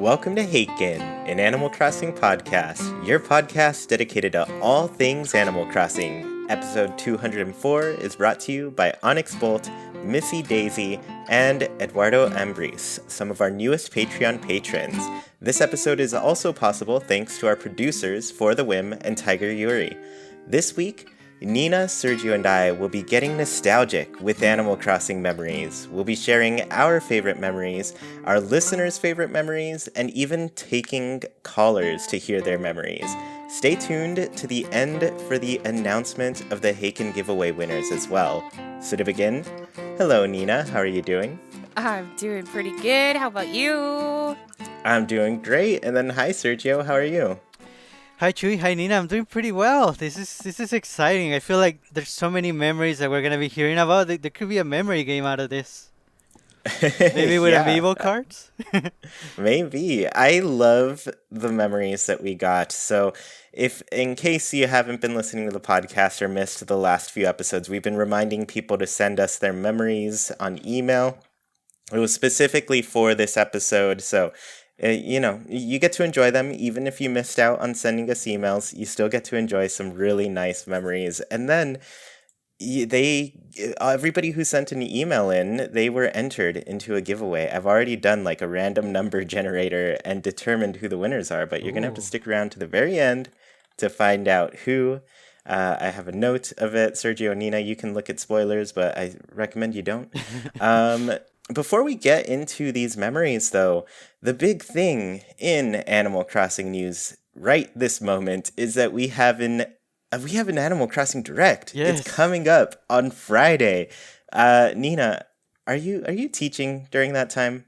Welcome to Haken, an Animal Crossing podcast, your podcast dedicated to all things Animal Crossing. Episode 204 is brought to you by Onyx Bolt, Missy Daisy, and Eduardo Ambris, some of our newest Patreon patrons. This episode is also possible thanks to our producers, For the Whim and Tiger Yuri. This week, Nina, Sergio, and I will be getting nostalgic with Animal Crossing memories. We'll be sharing our favorite memories, our listeners' favorite memories, and even taking callers to hear their memories. Stay tuned to the end for the announcement of the Haken giveaway winners as well. So to begin, hello Nina, how are you doing? I'm doing pretty good. How about you? I'm doing great. And then hi Sergio, how are you? Hi Chuy, hi Nina. I'm doing pretty well. This is exciting. I feel like there's so many memories that we're gonna be hearing about. There could be a memory game out of this. Maybe with amiibo cards. Maybe. I love the memories that we got. So, if in case you haven't been listening to the podcast or missed the last few episodes, we've been reminding people to send us their memories on email. It was specifically for this episode, so you get to enjoy them. Even if you missed out on sending us emails, you still get to enjoy some really nice memories. And then everybody who sent an email in, they were entered into a giveaway. I've already done like a random number generator and determined who the winners are, but you're going to have to stick around to the very end to find out who. I have a note of it. Sergio and Nina, you can look at spoilers, but I recommend you don't. Before we get into these memories, though, the big thing in Animal Crossing news right this moment is that we have an Animal Crossing Direct. Yes. It's coming up on Friday. Nina, are you teaching during that time?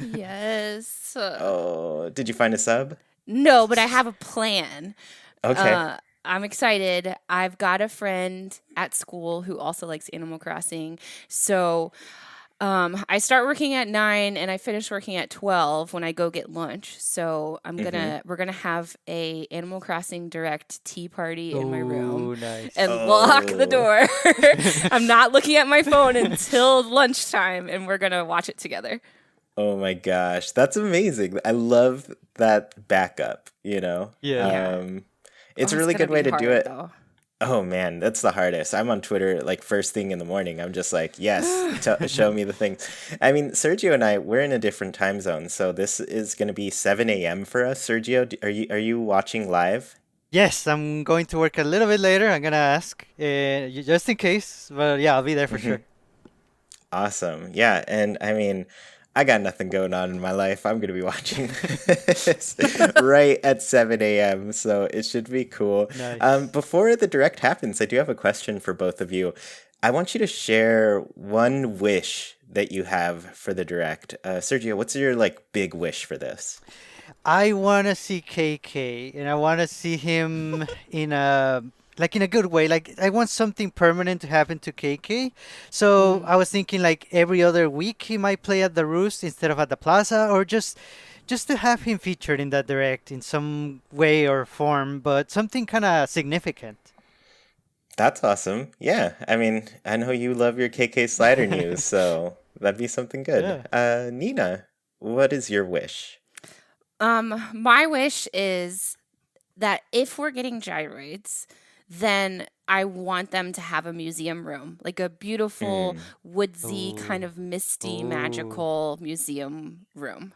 Yes. Oh, did you find a sub? No, but I have a plan. Okay. I'm excited. I've got a friend at school who also likes Animal Crossing. So I start working at 9 and I finish working at 12 when I go get lunch. So we're gonna have a Animal Crossing Direct tea party in my room. Nice. And lock the door. I'm not looking at my phone until lunchtime, and we're gonna watch it together. Oh my gosh, that's amazing. I love that backup, Yeah. It's a really good way to do it. Though. Oh man, that's the hardest. I'm on Twitter like first thing in the morning. I'm just like, yes, show me the things. I mean, Sergio and I, we're in a different time zone, so this is going to be 7 a.m. for us. Sergio, are you watching live? Yes, I'm going to work a little bit later. I'm gonna ask just in case, but yeah, I'll be there for sure. Awesome. Yeah, and I mean, I got nothing going on in my life. I'm going to be watching this right at 7 a.m., so it should be cool. Nice. Before the direct happens, I do have a question for both of you. I want you to share one wish that you have for the direct. Sergio, what's your big wish for this? I wanna see KK, and I wanna see him in a good way. Like I want something permanent to happen to KK. So I was thinking every other week he might play at the Roost instead of at the Plaza, or just to have him featured in that direct in some way or form, but something kind of significant. That's awesome. Yeah, I mean, I know you love your KK slider news, so that'd be something good. Yeah. Nina, what is your wish? My wish is that if we're getting gyroids, then I want them to have a museum room, like a beautiful, woodsy, kind of misty, magical museum room.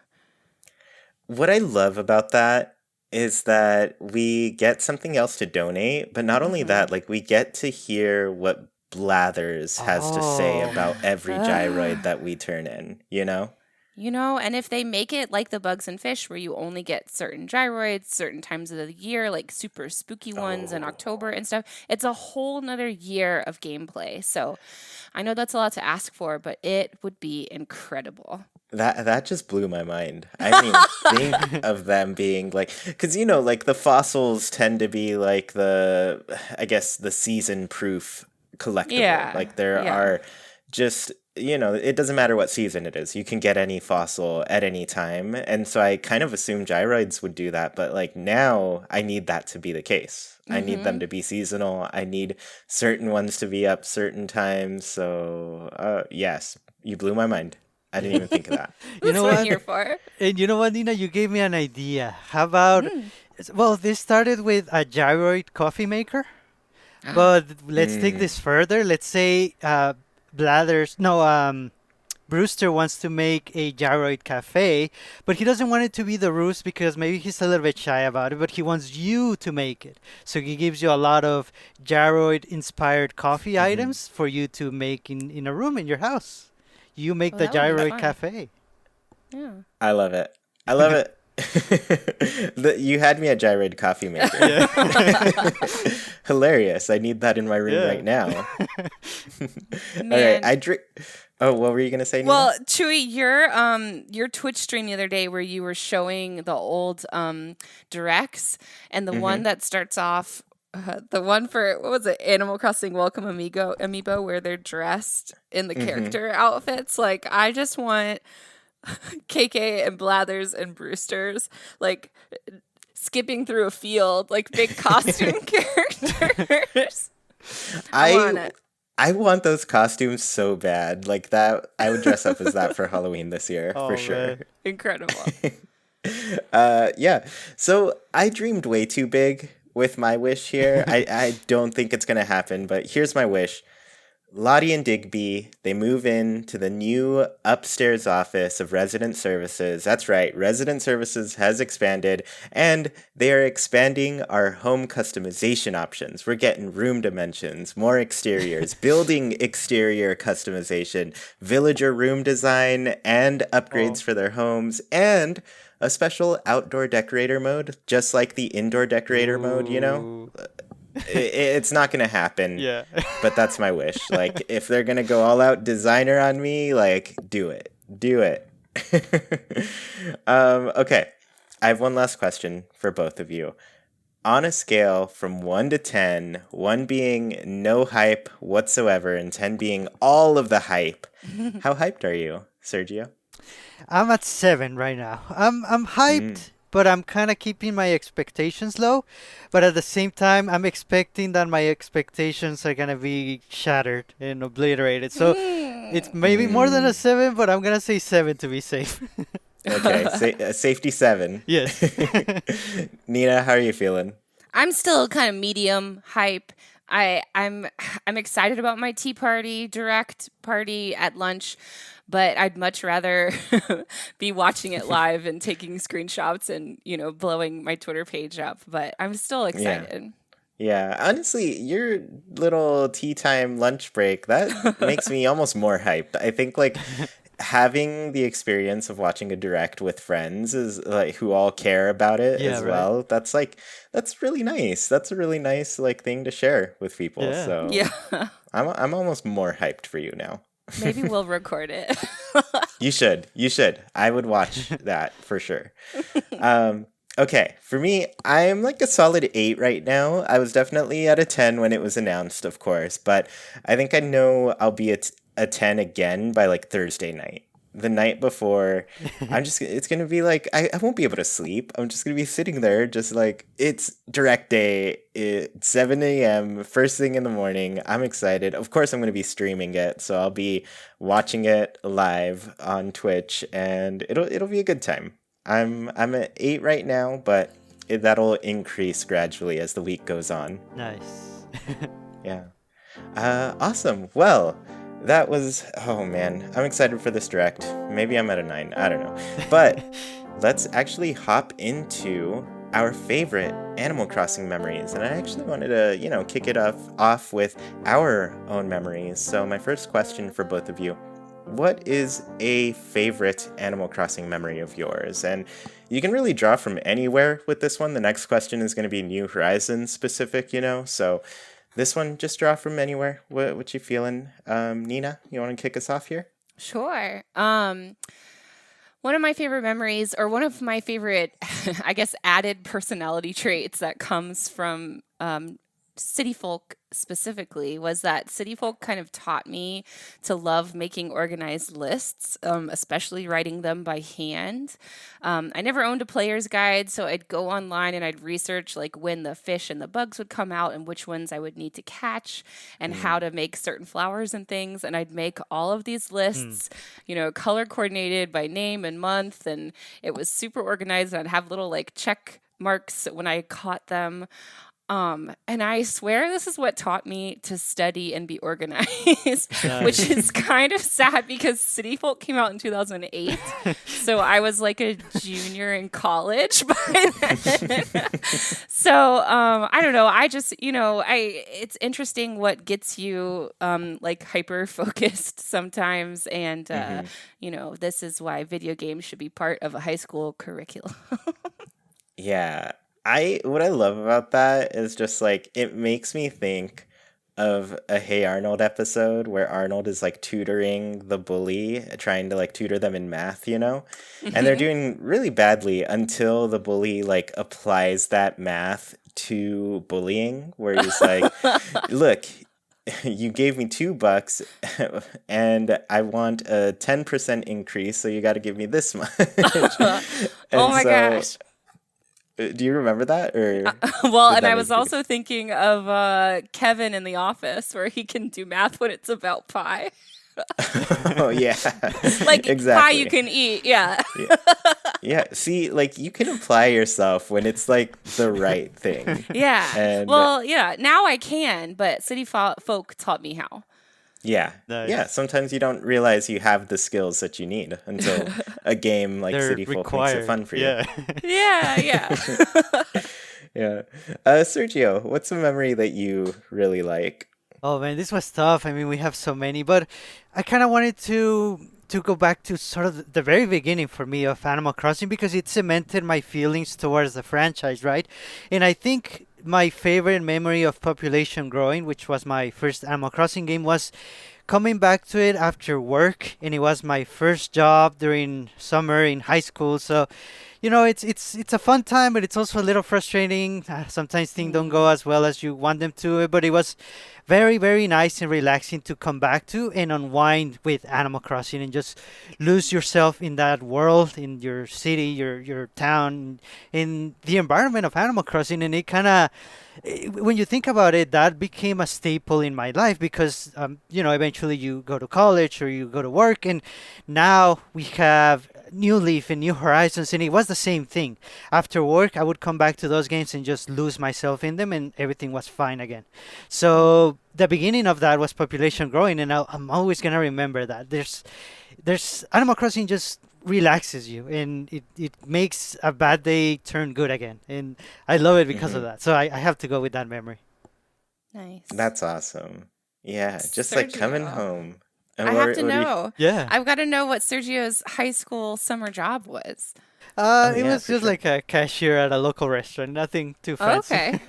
What I love about that is that we get something else to donate, but not only that, we get to hear what Blathers has to say about every gyroid that we turn in, you know? And if they make it like the Bugs and Fish, where you only get certain gyroids, certain times of the year, like super spooky ones in October and stuff, it's a whole nother year of gameplay. So I know that's a lot to ask for, but it would be incredible. That just blew my mind. I mean, think of them being because the fossils tend to be the season-proof collectible. Yeah. There are just it doesn't matter what season it is. You can get any fossil at any time. And so I kind of assumed gyroids would do that. But now I need that to be the case. I need them to be seasonal. I need certain ones to be up certain times. So yes, you blew my mind. I didn't even think of that. You That's know what I'm what? here for. And you know what, Nina? You gave me an idea. How about, Mm. well, this started with a gyroid coffee maker, but let's take Mm. this further. Let's say Brewster wants to make a gyroid cafe, but he doesn't want it to be the Roos because maybe he's a little bit shy about it, but he wants you to make it. So he gives you a lot of gyroid inspired coffee Hmm. items for you to make in a room in your house. You make Well, the that would be gyroid fun. cafe. Yeah. I love it. I love it. You had me at Gyrate Coffee Maker. Yeah. Hilarious. I need that in my room right Yeah. now. All right. Man. Oh, what were you going to say, Nina? Well, Chuy, your Twitch stream the other day where you were showing the old directs and the one that starts off the one for what was it, Animal Crossing Welcome Amiibo where they're dressed in the character outfits. Like I just want KK and Blathers and Brewsters like skipping through a field like big costume characters. I want it. I want those costumes so bad. Like that, I would dress up as that for Halloween this year, for Oh, sure. man. Incredible. Yeah. So I dreamed way too big with my wish here. I don't think it's going to happen, but here's my wish. Lottie and Digby, they move in to the new upstairs office of Resident Services. That's right, Resident Services has expanded, and they are expanding our home customization options. We're getting room dimensions, more exteriors, building exterior customization, villager room design, and upgrades for their homes, and a special outdoor decorator mode, just like the indoor decorator mode, you know? Ooh. It's not going to happen. Yeah. But that's my wish. Like, if they're going to go all out designer on me, like, do it. Do it. Okay. I have one last question for both of you. On a scale from 1 to 10, 1 being no hype whatsoever and 10 being all of the hype, how hyped are you, Sergio? I'm at 7 right now. I'm hyped, but I'm kind of keeping my expectations low. But at the same time, I'm expecting that my expectations are gonna be shattered and obliterated. So it's maybe more than a 7, but I'm gonna say 7 to be safe. Okay, safety 7. Yes. Nina, how are you feeling? I'm still kind of medium hype. I'm excited about my tea party direct party at lunch, but I'd much rather be watching it live and taking screenshots and blowing my Twitter page up. But I'm still excited. Yeah, honestly, your little tea time lunch break, that makes me almost more hyped. I think like having the experience of watching a direct with friends is like who all care about it Yeah, as right. well. That's really nice. That's a really nice like thing to share with people. Yeah. So Yeah. I'm almost more hyped for you now. Maybe we'll record it. You should. I would watch that for sure. Okay, for me, I'm like a solid 8 right now. I was definitely at a 10 when it was announced, of course, but I think I know I'll be at a 10 again by like Thursday night. The night before, it's going to be like, I won't be able to sleep. I'm just going to be sitting there, just like, it's direct day, it's 7 a.m., first thing in the morning. I'm excited. Of course, I'm going to be streaming it, so I'll be watching it live on Twitch, and it'll be a good time. I'm at 8 right now, but that'll increase gradually as the week goes on. Nice. Yeah. Awesome. Well, that was, oh man, I'm excited for this direct. Maybe I'm at a 9. I don't know. But let's actually hop into our favorite Animal Crossing memories. And I actually wanted to, kick it off with our own memories. So my first question for both of you. What is a favorite Animal Crossing memory of yours? And you can really draw from anywhere with this one. The next question is going to be New Horizons specific, so this one, just draw from anywhere. What you feeling? Nina, you want to kick us off here? Sure. One of my favorite memories, or one of my favorite, I guess, added personality traits that comes from City Folk specifically was that City Folk kind of taught me to love making organized lists, especially writing them by hand. I never owned a player's guide, so I'd go online and I'd research like when the fish and the bugs would come out and which ones I would need to catch and how to make certain flowers and things. And I'd make all of these lists, color coordinated by name and month, and it was super organized. And I'd have little like check marks when I caught them. And I swear this is what taught me to study and be organized, which is kind of sad because City Folk came out in 2008. So I was like a junior in college by then. So, I don't know. I just, it's interesting what gets you, like hyper focused sometimes. And, this is why video games should be part of a high school curriculum. Yeah. What I love about that is just like it makes me think of a Hey Arnold episode where Arnold is like tutoring the bully, trying to like tutor them in math, and they're doing really badly until the bully like applies that math to bullying, where he's like, look, you gave me $2 and I want a 10% increase, so you got to give me this much. Oh my gosh. Do you remember that? Or and I was also thinking of Kevin in The Office, where he can do math when it's about pie. Oh, yeah. Like exactly. Pie you can eat, yeah. Yeah, see, like you can apply yourself when it's like the right thing. Yeah. And, now I can, but City Folk taught me how. Yeah. Nice. Yeah, sometimes you don't realize you have the skills that you need until a game like They're City Folk required. makes it fun for you. Yeah. Yeah. Yeah. Sergio, what's a memory that you really like? Oh man, this was tough. I mean, we have so many, but I kind of wanted to go back to sort of the very beginning for me of Animal Crossing because it cemented my feelings towards the franchise, right? And I think my favorite memory of Population Growing, which was my first Animal Crossing game, was coming back to it after work, and it was my first job during summer in high school. So, it's a fun time, but it's also a little frustrating. Sometimes things don't go as well as you want them to, but it was very, very nice and relaxing to come back to and unwind with Animal Crossing and just lose yourself in that world, in your city, your town, in the environment of Animal Crossing. And it kind of, when you think about it, that became a staple in my life because, eventually you go to college or you go to work, and now we have New Leaf and New Horizons, and it was the same thing. After work, I would come back to those games and just lose myself in them, and everything was fine again. So the beginning of that was Population Growing, and I'm always gonna remember that. There's Animal Crossing just relaxes you, and it makes a bad day turn good again, and I love it because of that. So I have to go with that memory. Nice. That's awesome. Yeah, just like coming Sergio. home. I have to know. Yeah. I've got to know what Sergio's high school summer job was. It yeah, was for just sure. like a cashier at a local restaurant, nothing too fancy. Okay.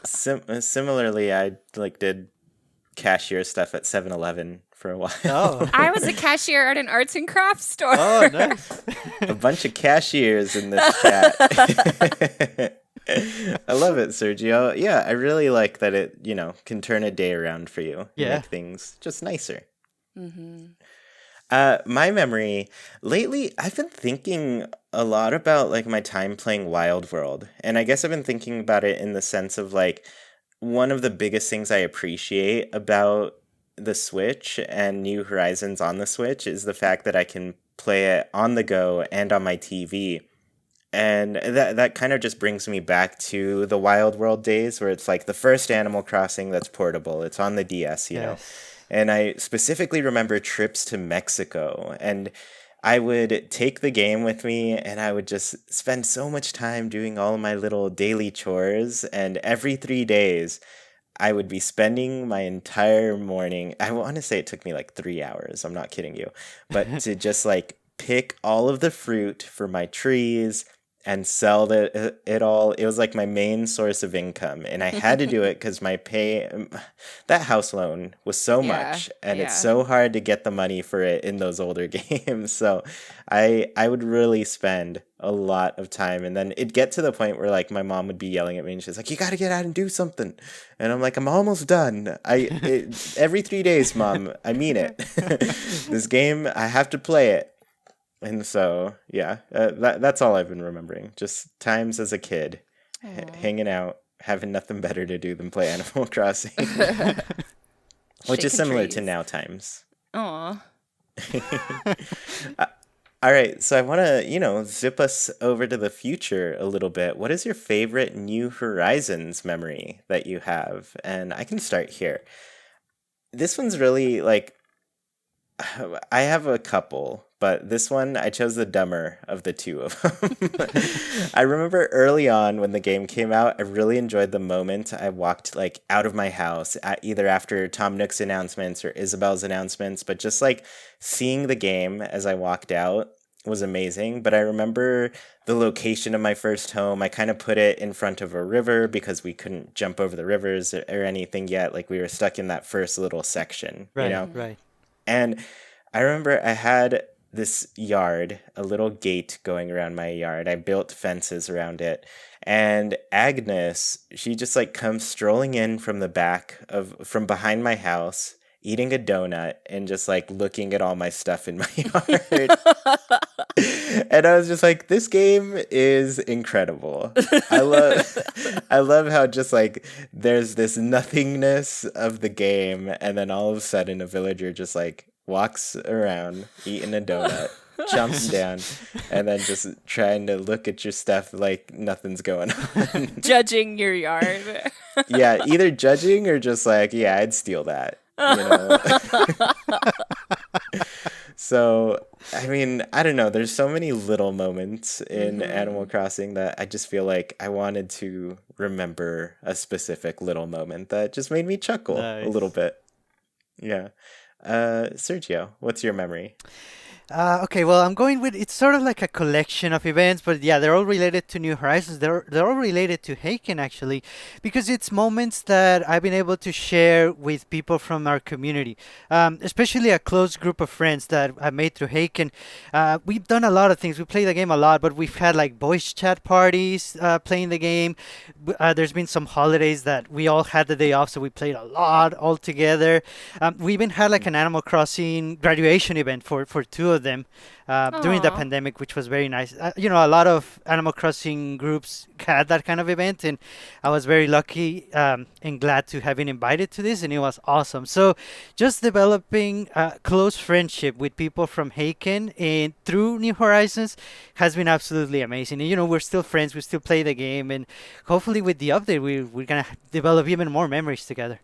Similarly, I like did cashier stuff at 7-Eleven for a while. Oh. I was a cashier at an arts and crafts store. Oh, nice. A bunch of cashiers in this chat. I love it, Sergio. Yeah, I really like that it, can turn a day around for you. Yeah. Make things just nicer. Mm-hmm. My memory lately, I've been thinking a lot about like my time playing Wild World, and I guess I've been thinking about it in the sense of like one of the biggest things I appreciate about the Switch and New Horizons on the Switch is the fact that I can play it on the go and on my TV. And that kind of just brings me back to the Wild World days where it's like the first Animal Crossing that's portable. It's on the DS, you know. And I specifically remember trips to Mexico, and I would take the game with me and I would just spend so much time doing all of my little daily chores. And every 3 days, I would be spending my entire morning. I want to say it took me like 3 hours. I'm not kidding you. But to just like pick all of the fruit for my trees and sell it all. It was like my main source of income, and I had to do it because my that house loan was so Yeah. much, and it's Yeah. so hard to get the money for it in those older games. So I would really spend a lot of time, and then it'd get to the point where like my mom would be yelling at me, and she's like, "You got to get out and do something," and I'm like, "I'm almost done. Every 3 days, Mom. I mean it. This game, I have to play it." And so, yeah, that's all I've been remembering. Just times as a kid, Aw. hanging out, having nothing better to do than play Animal Crossing, which is Shaking similar to trees. now times. Aw. Uh, all right, so I want to, zip us over to the future a little bit. What is your favorite New Horizons memory that you have? And I can start here. This one's really like, I have a couple, but this one I chose the dumber of the two of them. I remember early on when the game came out, I really enjoyed the moment I walked like out of my house either after Tom Nook's announcements or Isabel's announcements, but just like seeing the game as I walked out was amazing. But I remember the location of my first home. I kind of put it in front of a river because we couldn't jump over the rivers or anything yet. Like we were stuck in that first little section, Right, right. And I remember I had this yard, a little gate going around my yard. I built fences around it. And Agnes, she just like comes strolling in from from behind my house, eating a donut and just like looking at all my stuff in my yard. And I was just like, this game is incredible. I love I love how just like there's this nothingness of the game, and then all of a sudden a villager just like walks around eating a donut, chomps down, and then just trying to look at your stuff like nothing's going on. Judging your yard. Yeah, either judging or just like, yeah, I'd steal that. So, I mean, I don't know. There's so many little moments in Animal Crossing that I just feel like I wanted to remember a specific little moment that just made me chuckle a little Nice. bit. Yeah. Sergio, what's your memory? Okay, well, I'm going with it's sort of like a collection of events, but yeah, they're all related to New Horizons. They're all related to Haken actually, because it's moments that I've been able to share with people from our community, especially a close group of friends that I made through Haken. We've done a lot of things. We play the game a lot, but we've had like voice chat parties playing the game. There's been some holidays that we all had the day off, so we played a lot all together. We even had like an Animal Crossing graduation event for two of them during the Aw. pandemic, which was very nice. A lot of Animal Crossing groups had that kind of event, and I was very lucky and glad to have been invited to this, and it was awesome. So, just developing a close friendship with people from Haken and through New Horizons has been absolutely amazing. And we're still friends, we still play the game, and hopefully, with the update, we're gonna develop even more memories together.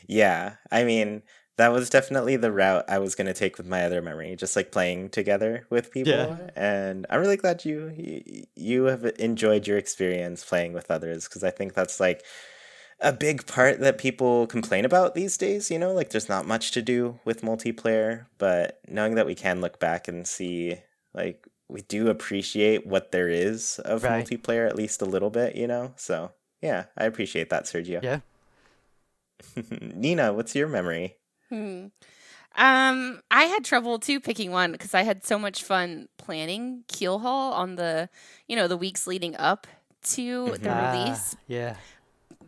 Yeah, I mean, that was definitely the route I was going to take with my other memory, just like playing together with Yeah. people. And I'm really glad you have enjoyed your experience playing with others, because I think that's like a big part that people complain about these days, like there's not much to do with multiplayer, but knowing that we can look back and see like we do appreciate what there is of Right. multiplayer at least a little bit. So, yeah, I appreciate that, Sergio. Yeah. Nina, what's your memory? Hmm. I had trouble too picking one because I had so much fun planning Keel Haul on the weeks leading up to the release. Yeah.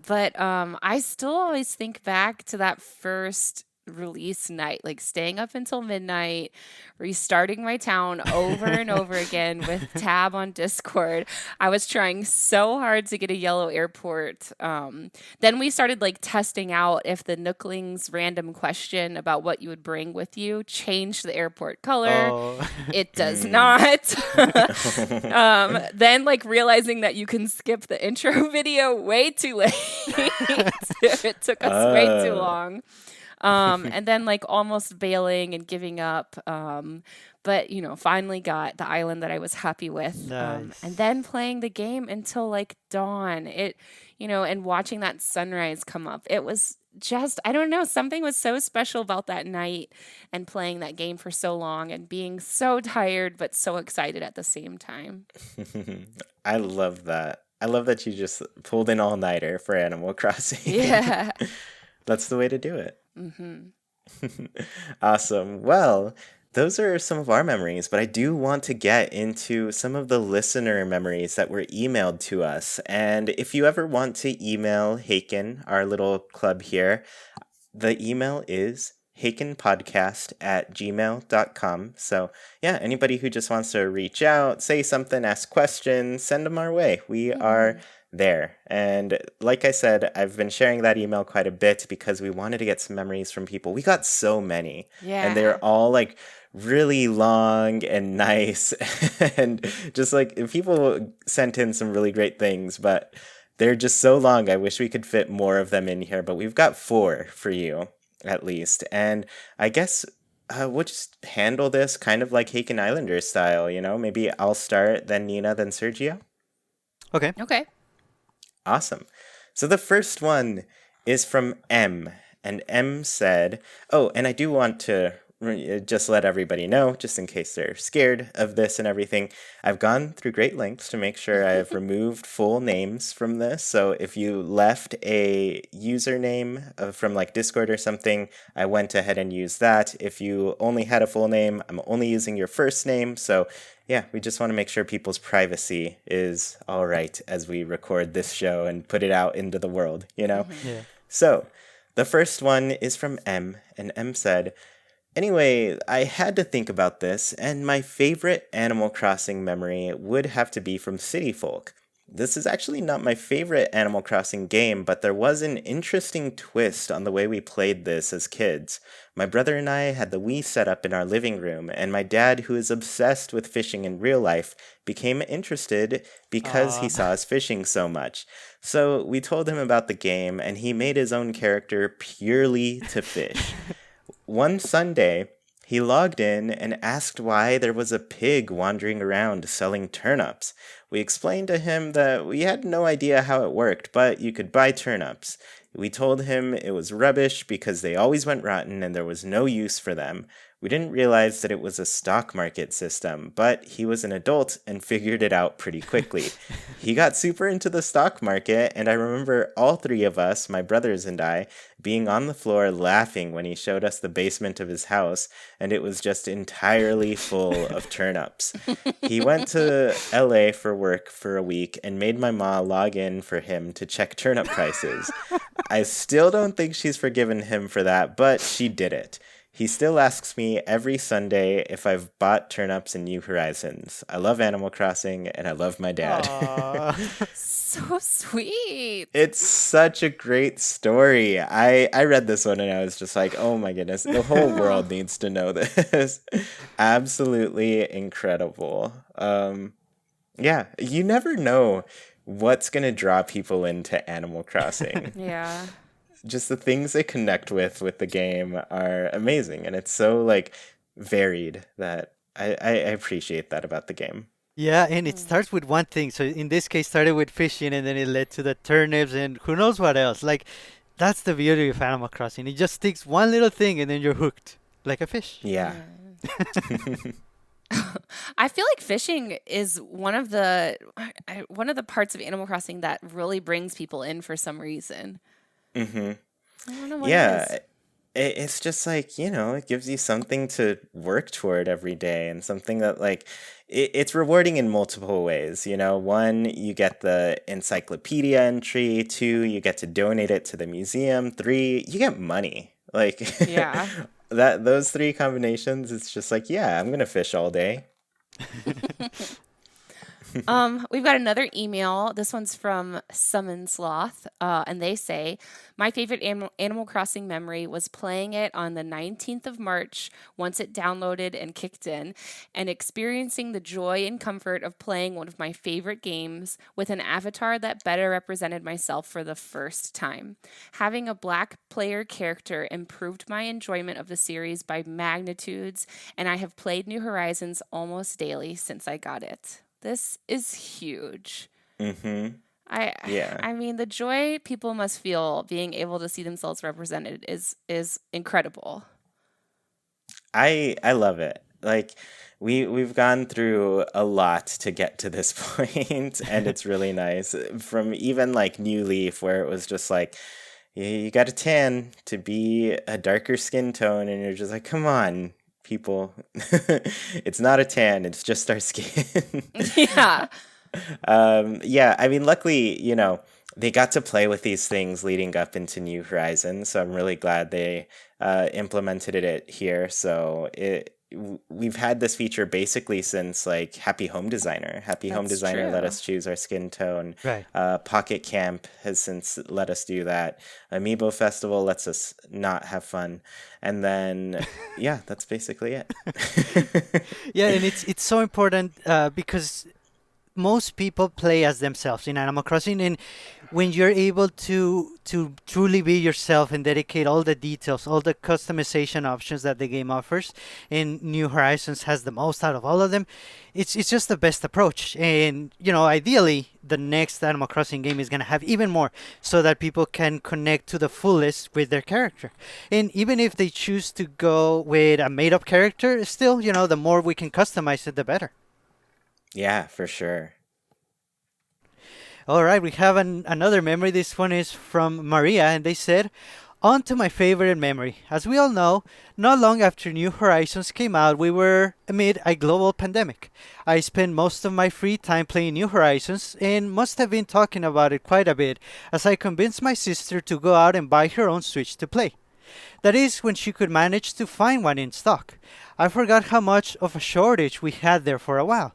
But I still always think back to that first release night, like staying up until midnight, restarting my town over and over again with Tab on Discord. I was trying so hard to get a yellow airport. Then we started like testing out if the Nookling's random question about what you would bring with you changed the airport color. Oh. It does not. Then like realizing that you can skip the intro video way too late. It took us way too long. And then like almost bailing and giving up. But, finally got the island that I was happy with. And Nice. then playing the game until like dawn. And watching that sunrise come up. It was just, I don't know, something was so special about that night and playing that game for so long and being so tired but so excited at the same time. I love that. I love that you just pulled an all-nighter for Animal Crossing. Yeah. That's the way to do it. Hmm. Awesome. Well, those are some of our memories, but I do want to get into some of the listener memories that were emailed to us. And if you ever want to email Haken, our little club here, the email is hakenpodcast@gmail.com. So, yeah, anybody who just wants to reach out, say something, ask questions, send them our way. We are there. And like I said, I've been sharing that email quite a bit because we wanted to get some memories from people. We got so many. Yeah. And they're all like really long and nice. And just like people sent in some really great things, but they're just so long. I wish we could fit more of them in here, but we've got 4 for you at least. And I guess we'll just handle this kind of like Haken Islanders style, Maybe I'll start, then Nina, then Sergio. Okay. Okay. Awesome. So the first one is from M. And M said, oh, and I do want to just let everybody know, just in case they're scared of this and everything, I've gone through great lengths to make sure I've removed full names from this. So if you left a username from like Discord or something, I went ahead and used that. If you only had a full name, I'm only using your first name. So yeah, we just want to make sure people's privacy is all right as we record this show and put it out into the world, Yeah. So the first one is from M, and M said, anyway, I had to think about this, and my favorite Animal Crossing memory would have to be from City Folk. This is actually not my favorite Animal Crossing game, but there was an interesting twist on the way we played this as kids. My brother and I had the Wii set up in our living room, and my dad, who is obsessed with fishing in real life, became interested because he saw us fishing so much. So we told him about the game, and he made his own character purely to fish. One Sunday, he logged in and asked why there was a pig wandering around selling turnips. We explained to him that we had no idea how it worked, but you could buy turnips. We told him it was rubbish because they always went rotten and there was no use for them. We didn't realize that it was a stock market system, but he was an adult and figured it out pretty quickly. He got super into the stock market, and I remember all 3 of us, my brothers and I, being on the floor laughing when he showed us the basement of his house, and it was just entirely full of turnips. He went to LA for work for a week and made my ma log in for him to check turnip prices. I still don't think she's forgiven him for that, but she did it. He still asks me every Sunday if I've bought turnips in New Horizons. I love Animal Crossing, and I love my dad. So sweet. It's such a great story. I read this one, and I was just like, oh my goodness, the whole world needs to know this. Absolutely incredible. Yeah, you never know what's going to draw people into Animal Crossing. Yeah. Just the things they connect with the game are amazing, and it's so like varied that I appreciate that about the game. Yeah, and it starts with one thing. So in this case, started with fishing, and then it led to the turnips, and who knows what else. Like, that's the beauty of Animal Crossing. It just takes one little thing, and then you're hooked, like a fish. Yeah. I feel like fishing is one of the parts of Animal Crossing that really brings people in for some reason. Mm-hmm. I don't know what Yeah, it is. it's just like, it gives you something to work toward every day, and something that like it's rewarding in multiple ways. One, you get the encyclopedia entry. 2, you get to donate it to the museum. 3, you get money. Like, Yeah. those 3 combinations, it's just like, yeah, I'm gonna fish all day. We've got another email. This one's from Summon Sloth, and they say, "My favorite Animal Crossing memory was playing it on the 19th of March once it downloaded and kicked in, and experiencing the joy and comfort of playing one of my favorite games with an avatar that better represented myself for the first time. Having a black player character improved my enjoyment of the series by magnitudes, and I have played New Horizons almost daily since I got it." This is huge. Mm-hmm. I Yeah. I mean the joy people must feel being able to see themselves represented is incredible. I love it. Like we've gone through a lot to get to this point, and it's really nice. From even like New Leaf, where it was just like you got a tan to be a darker skin tone, and you're just like, come on, people, it's not a tan, it's just our skin. Yeah. Yeah, I mean, luckily, they got to play with these things leading up into New Horizons, so I'm really glad they implemented it here. So we've had this feature basically since like Happy Home Designer. Happy Home That's Designer let true. us choose our skin tone. Right. Pocket Camp has since let us do that. Amiibo Festival lets us not have fun, and then yeah, that's basically it. Yeah, and it's so important because most people play as themselves in Animal Crossing, and when you're able to truly be yourself and dedicate all the details, all the customization options that the game offers, and New Horizons has the most out of all of them, it's just the best approach. And ideally, the next Animal Crossing game is gonna have even more, so that people can connect to the fullest with their character. And even if they choose to go with a made-up character, still, the more we can customize it, the better. Yeah, for sure. All right, we have another memory. This one is from Maria, and they said, "On to my favorite memory. As we all know, not long after New Horizons came out, we were amid a global pandemic. I spent most of my free time playing New Horizons and must have been talking about it quite a bit as I convinced my sister to go out and buy her own Switch to play. That is, when she could manage to find one in stock. I forgot how much of a shortage we had there for a while.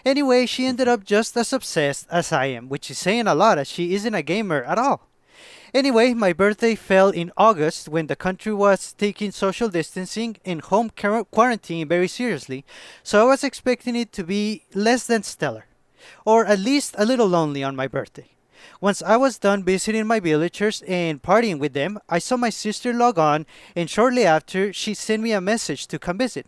Anyway, she ended up just as obsessed as I am, which is saying a lot as she isn't a gamer at all. Anyway, my birthday fell in August when the country was taking social distancing and home quarantine very seriously, so I was expecting it to be less than stellar, or at least a little lonely on my birthday. Once I was done visiting my villagers and partying with them, I saw my sister log on, and shortly after, she sent me a message to come visit.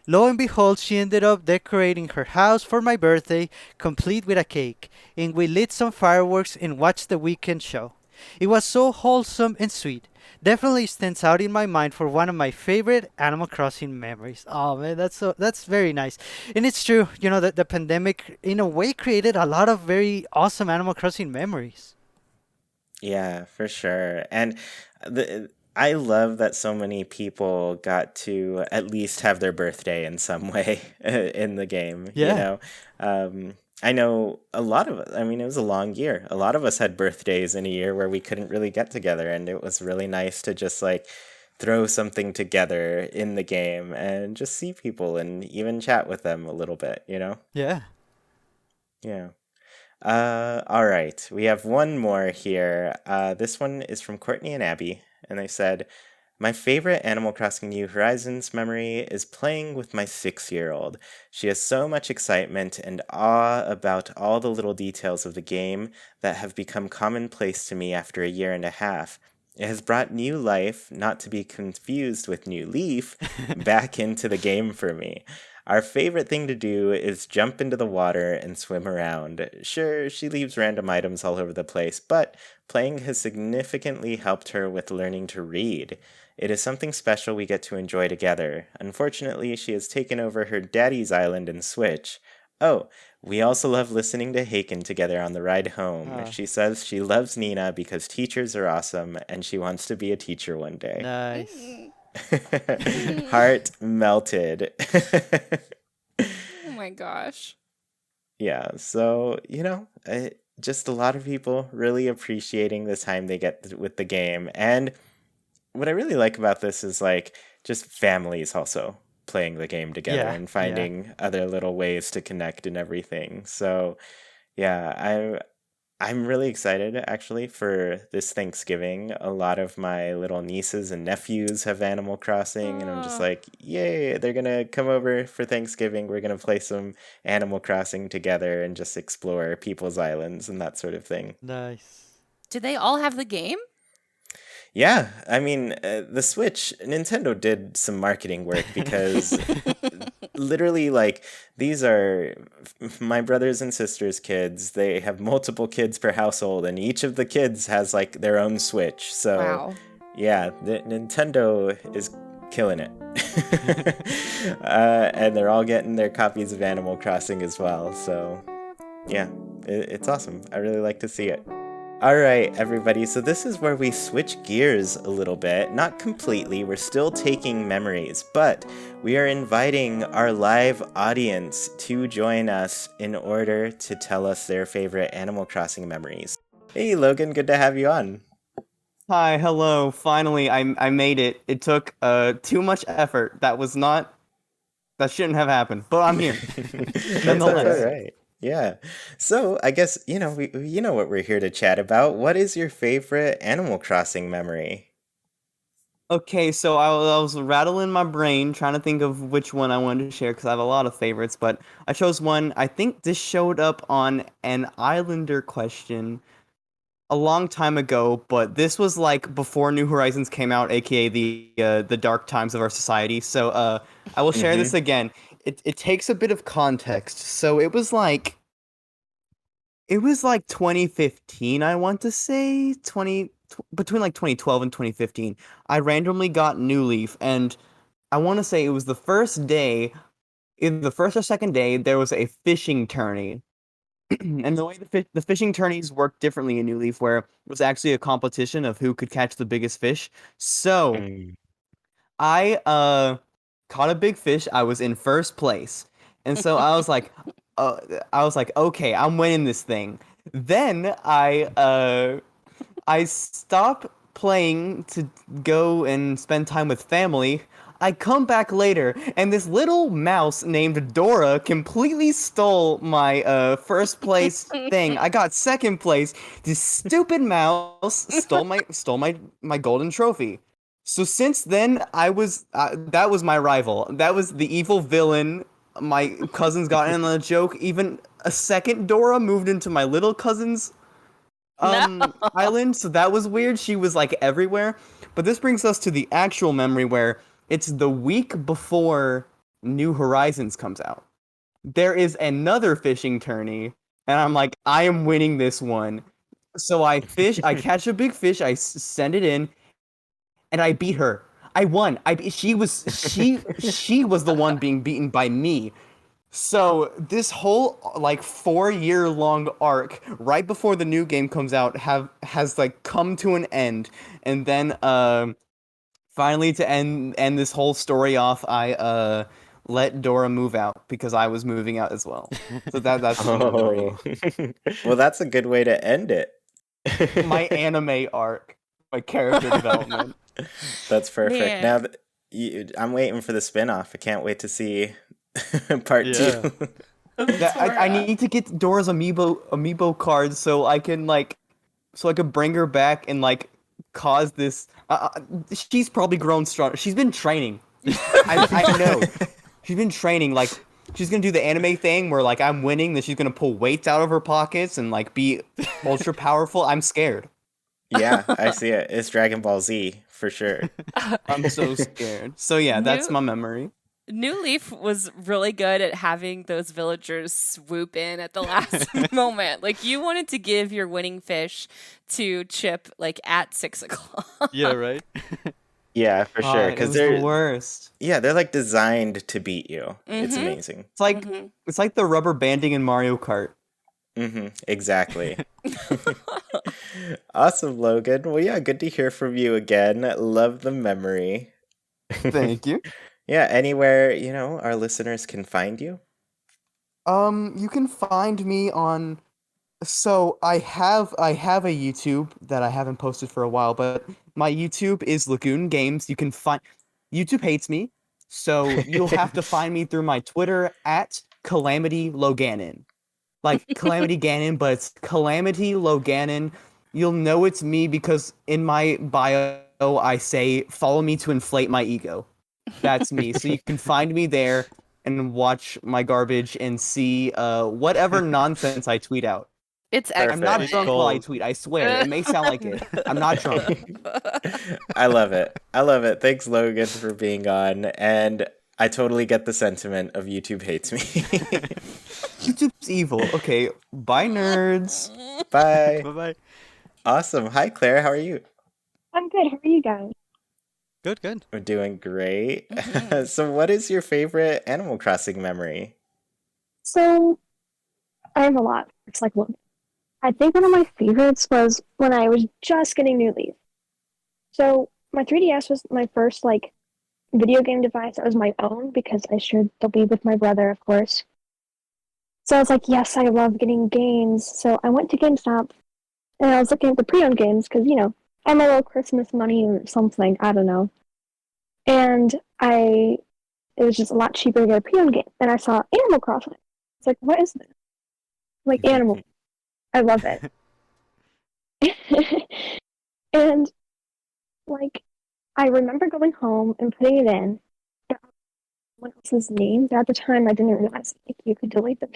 Lo and behold, she ended up decorating her house for my birthday, complete with a cake, and we lit some fireworks and watched the weekend show. It was so wholesome and sweet. Definitely stands out in my mind for one of my favorite Animal Crossing memories. Oh man, that's very nice. And it's true, that the pandemic in a way created a lot of very awesome Animal Crossing memories. Yeah, for sure. And I love that so many people got to at least have their birthday in some way in the game, Yeah. I know a lot of us, I mean, it was a long year. A lot of us had birthdays in a year where we couldn't really get together, and it was really nice to just like throw something together in the game and just see people and even chat with them a little bit. Yeah. Yeah. All right. We have one more here. This one is from Courtney and Abby, and they said, "My favorite Animal Crossing New Horizons memory is playing with my 6-year-old. She has so much excitement and awe about all the little details of the game that have become commonplace to me after a year and a half. It has brought new life, not to be confused with New Leaf, back into the game for me. Our favorite thing to do is jump into the water and swim around. Sure, she leaves random items all over the place, but playing has significantly helped her with learning to read. It is something special we get to enjoy together. Unfortunately, she has taken over her daddy's island and Switch. Oh, we also love listening to Haken together on the ride home. Ah, She says she loves Nina because teachers are awesome and she wants to be a teacher one day." nice. Heart melted. Oh my gosh. Yeah, so, just a lot of people really appreciating the time they get with the game. And what I really like about this is like just families also playing the game together and finding other little ways to connect and everything. So yeah, I'm really excited actually for this Thanksgiving. A lot of my little nieces and nephews have Animal Crossing, and I'm just like, yay, they're gonna come over for Thanksgiving. We're gonna play some Animal Crossing together and just explore people's islands and that sort of thing. Nice. Do they all have the game? Yeah, I mean, the Switch, Nintendo did some marketing work because literally, like, these are my brothers and sisters' kids. They have multiple kids per household, and each of the kids has, like, their own Switch. So, Wow. yeah, Nintendo is killing it. And they're all getting their copies of Animal Crossing as well. So, yeah, it's awesome. I really like to see it. All right, everybody, so this is where we switch gears a little bit. Not completely, we're still taking memories, but we are inviting our live audience to join us in order to tell us their favorite Animal Crossing memories. Hey, Logan, good to have you on. Hi, hello. Finally, I made it. It took too much effort. That shouldn't have happened, but I'm here. That's all right. Yeah. So I guess, you know what we're here to chat about. What is your favorite Animal Crossing memory? Okay, so I was rattling my brain trying to think of which one I wanted to share because I have a lot of favorites, but I chose one. I think this showed up on an Islander question a long time ago, but this was like before New Horizons came out, aka the dark times of our society. So I will share this again. It takes a bit of context. So it was like 2015, I want to say, between like 2012 and 2015. I randomly got New Leaf, and I want to say it was the first day, either the first or second day, there was a fishing tourney. And the way the fishing tourneys worked differently in New Leaf, where it was actually a competition of who could catch the biggest fish. So I caught a big fish. I was in first place, and so I was like, okay, I'm winning this thing. Then I stopped playing to go and spend time with family. I come back later, and this little mouse named Dora completely stole my first place thing. I got second place. This stupid mouse stole my golden trophy. So since then, that was my rival. That was the evil villain. My cousins got in on the joke. Even a second Dora moved into my little cousin's island, so that was weird. She was like everywhere. But this brings us to the actual memory where it's the week before New Horizons comes out. There is another fishing tourney, and I'm like, I am winning this one. So I catch a big fish, I send it in, and I beat her. I won. She was the one being beaten by me. So this whole like 4-year long arc right before the new game comes out has like come to an end, and then finally to end this whole story off, I let Dora move out because I was moving out as well. So that's the memory. Well, that's a good way to end it. My anime arc, my character development. That's perfect. Man. Now, I'm waiting for the spin-off. I can't wait to see part 2. I need to get Dora's amiibo cards so I can bring her back and like cause this. She's probably grown strong. She's been training. I know. She's been training. Like she's gonna do the anime thing where like I'm winning, then she's gonna pull weights out of her pockets and like be ultra powerful. I'm scared. Yeah, I see it. It's Dragon Ball Z for sure. I'm so scared. So yeah, that's my memory. New Leaf was really good at having those villagers swoop in at the last moment. Like you wanted to give your winning fish to Chip like at 6 o'clock. Yeah, right. Yeah, for sure. Because they're the worst. Yeah, they're like designed to beat you. It's amazing. It's like the rubber banding in Mario Kart. Exactly. Awesome, Logan. Well, yeah, good to hear from you again. Love the memory. Thank you. Yeah, anywhere, our listeners can find you. You can find me on. So I have a YouTube that I haven't posted for a while, but my YouTube is Lagoon Games. You can find. YouTube hates me, So you'll have to find me through my Twitter at Calamity Loganon. Like Calamity Ganon, but it's Calamity Loganon. You'll know it's me because in my bio I say, follow me to inflate my ego. That's me. So you can find me there and watch my garbage and see whatever nonsense I tweet out. It's I'm not Perfect. drunk while I tweet, I swear. It may sound like it. I'm not drunk. I love it. I love it. Thanks, Logan, for being on. And I totally get the sentiment of YouTube hates me. YouTube's evil. Okay, bye, nerds. Bye. Bye-bye. Awesome. Hi, Claire. How are you? I'm good. How are you guys? Good, good. We're doing great. So, what is your favorite Animal Crossing memory? So, I have a lot. It's like, look, I think one of my favorites was when I was just getting New Leaf. So, my 3DS was my first, like, video game device that was my own because I shared the Wii with my brother, of course. So, I was like, yes, I love getting games. So, I went to GameStop and I was looking at the pre-owned games because, you know, I'm a little Christmas money or something. I don't know. And it was just a lot cheaper to get a pre-owned game. And I saw Animal Crossing. It's like, what is this? Like, animal. I love it. And, like, I remember going home and putting it in. Someone else's names. At the time, I didn't realize like, you could delete them.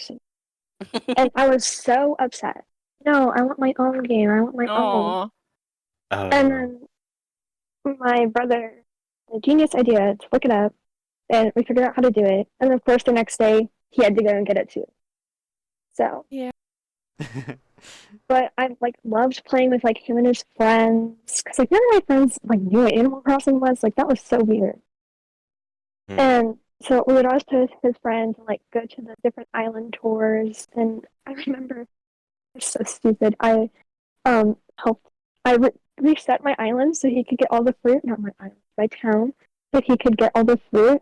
And I was so upset. No, I want my own game. I want my own. Aw. And then my brother had a genius idea to look it up, and we figured out how to do it. And of course, the next day, he had to go and get it too. So, Yeah. but I like loved playing with like him and his friends because like none of my friends like knew what Animal Crossing was. Like that was so weird. And so we would always play with his friends and like go to the different island tours. And I remember it's so stupid. I helped. Reset my island so he could get all the fruit. Not my island, my town, so he could get all the fruit.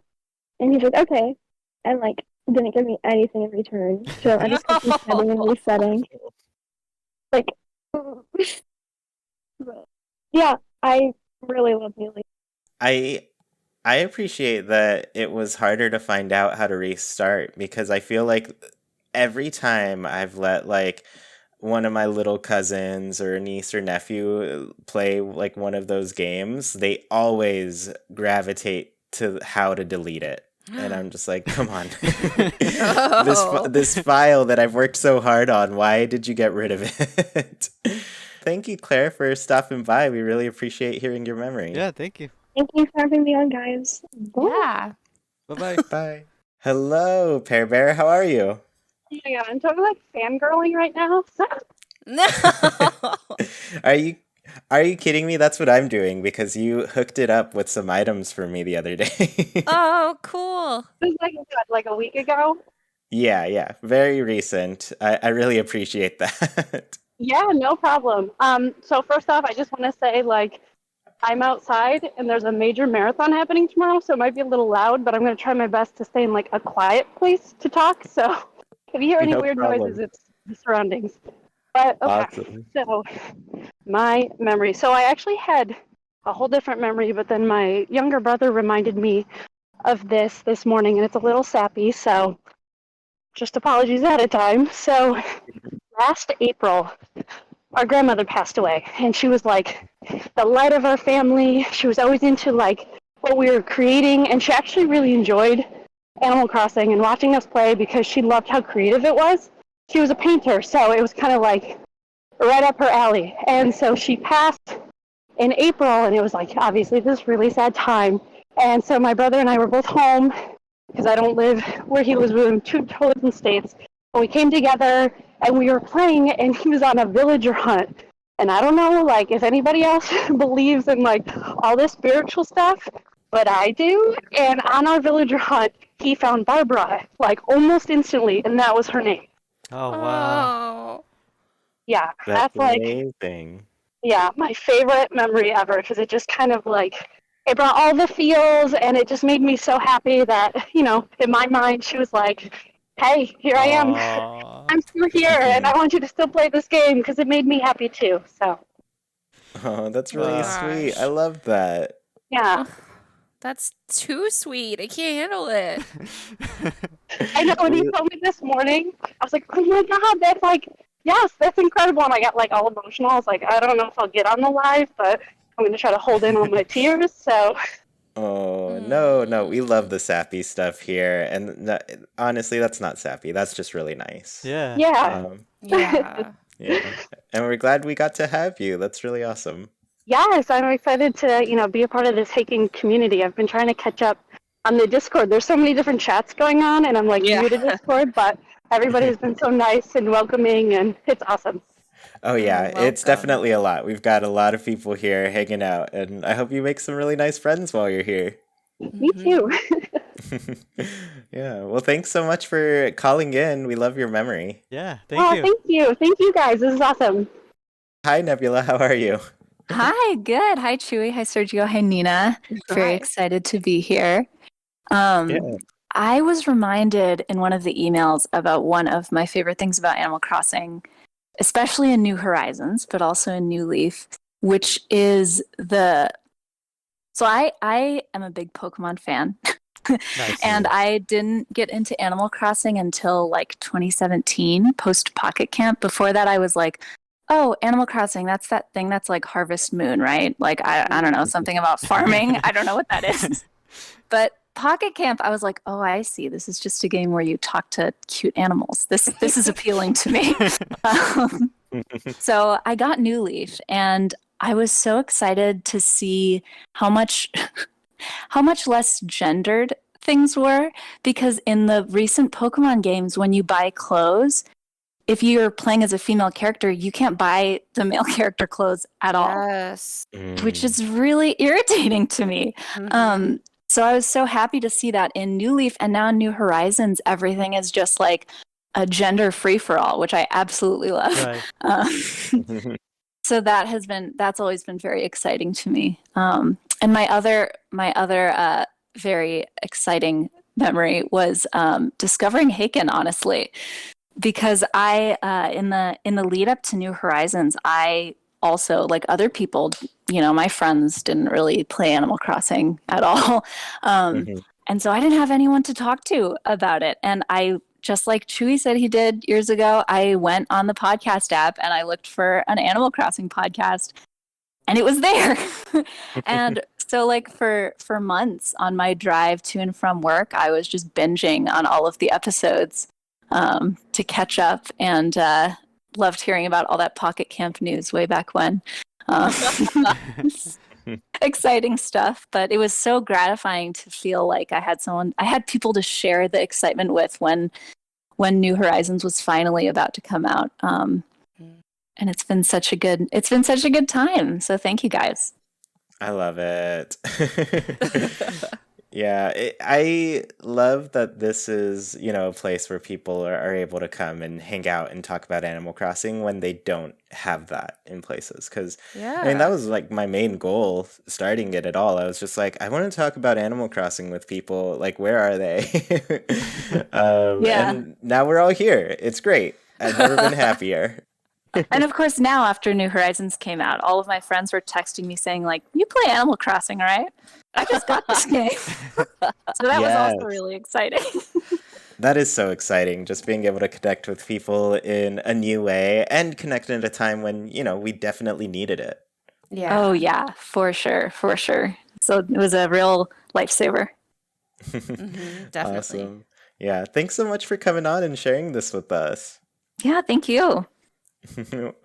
And he's like, okay, and like didn't give me anything in return. So I just kept resetting and resetting. Like, but, yeah, I really love New Leaf. I appreciate that it was harder to find out how to restart because I feel like every time I've let like one of my little cousins or niece or nephew play like one of those games, they always gravitate to how to delete it. And I'm just like, come on. This file that I've worked so hard on, why did you get rid of it? Thank you, Claire, for stopping by. We really appreciate hearing your memory. Yeah, thank you. Thank you for having me on, guys. Bye. Yeah. Bye-bye. Bye. Hello, Pear Bear. How are you? Oh my god, I'm totally like fangirling right now. No. Are you kidding me? That's what I'm doing because you hooked it up with some items for me the other day. Oh, cool. It was like a week ago. Yeah. Very recent. I really appreciate that. Yeah, no problem. So first off, I just want to say like I'm outside and there's a major marathon happening tomorrow, so it might be a little loud, but I'm gonna try my best to stay in like a quiet place to talk. So if you hear any No weird problem. noises, it's the surroundings. But okay, Awesome. so my memory. So I actually had a whole different memory, but then my younger brother reminded me of this morning, and it's a little sappy, so just apologies ahead of time. So last April, our grandmother passed away, and she was like the light of our family. She was always into like what we were creating, and she actually really enjoyed Animal Crossing and watching us play because she loved how creative it was. She was a painter, so it was kind of like right up her alley. And so she passed in April, and it was like obviously this really sad time. And so my brother and I were both home because I don't live where he lives. We live in two totally different states. But we came together and we were playing, and he was on a villager hunt. And I don't know, like, if anybody else believes in like all this spiritual stuff, but I do. And on our villager hunt, he found Barbara like almost instantly, and that was her name. Oh, wow. Oh. Yeah, That's that's like amazing. yeah, my favorite memory ever because it just kind of like it brought all the feels, and it just made me so happy that in my mind she was like, "Hey, here I am. Aw. I'm still here, and I want you to still play this game because it made me happy too." So Oh, that's really Wow. sweet. I love that. yeah, That's too sweet. I can't handle it. I know when he told me this morning, I was like, oh my god, that's like, yes, that's incredible. And I got like all emotional. I was like, I don't know if I'll get on the live, but I'm going to try to hold in all my tears. So, Oh, no, we love the sappy stuff here. And honestly, that's not sappy. That's just really nice. Yeah. yeah. Um, Yeah. yeah. And we're glad we got to have you. That's really awesome. Yes, I'm excited to, be a part of this Haken community. I've been trying to catch up on the Discord. There's so many different chats going on, and I'm like new to Discord, but everybody's been so nice and welcoming, and it's awesome. Oh, yeah, Oh, it's welcome. definitely a lot. We've got a lot of people here hanging out, and I hope you make some really nice friends while you're here. Me too. Yeah, well, thanks so much for calling in. We love your memory. Yeah. Oh, Thank you. thank you. Thank you guys. This is awesome. Hi, Nebula. How are you? Hi, good. Hi, Chuy. Hi, Sergio. Hi, Nina. Very Hi. excited to be here. I was reminded in one of the emails about one of my favorite things about Animal Crossing, especially in New Horizons, but also in New Leaf, which is the. So I am a big Pokemon fan. Nice. And I didn't get into Animal Crossing until like 2017, post Pocket Camp. Before that, I was like, oh, Animal Crossing, that's that thing that's like Harvest Moon, right? Like, I don't know, something about farming. I don't know what that is. But Pocket Camp, I was like, oh, I see. This is just a game where you talk to cute animals. This is appealing to me. So I got New Leaf, and I was so excited to see how much less gendered things were, because in the recent Pokemon games, when you buy clothes, if you're playing as a female character, you can't buy the male character clothes at all, Yes. which is really irritating to me. Mhm. So I was so happy to see that in New Leaf, and now in New Horizons, everything is just like a gender free-for-all, which I absolutely love. Right. So that's always been very exciting to me. And my other very exciting memory was discovering Haken, honestly, because I in the lead up to New Horizons, I also, like other people, my friends didn't really play Animal Crossing at all, and so I didn't have anyone to talk to about it. And I, just like Chuy said he did years ago, I went on the podcast app and I looked for an Animal Crossing podcast, and it was there. And so like for months on my drive to and from work, I was just binging on all of the episodes to catch up, and loved hearing about all that Pocket Camp news way back when. Exciting stuff, but it was so gratifying to feel like I had people to share the excitement with when New Horizons was finally about to come out. And it's been such a good time. So thank you guys. I love it. Yeah, I love that this is, a place where people are able to come and hang out and talk about Animal Crossing when they don't have that in places. Because, that was like my main goal starting it at all. I was just like, I want to talk about Animal Crossing with people. Like, where are they? Yeah. And now we're all here. It's great. I've never been happier. And of course, now after New Horizons came out, all of my friends were texting me saying, like, you play Animal Crossing, right? I just got this game. So that was also really exciting. That is so exciting, just being able to connect with people in a new way and connect at a time when, we definitely needed it. Yeah. Oh, yeah, for sure. So it was a real lifesaver. Definitely. Awesome. Yeah, thanks so much for coming on and sharing this with us. Yeah, thank you.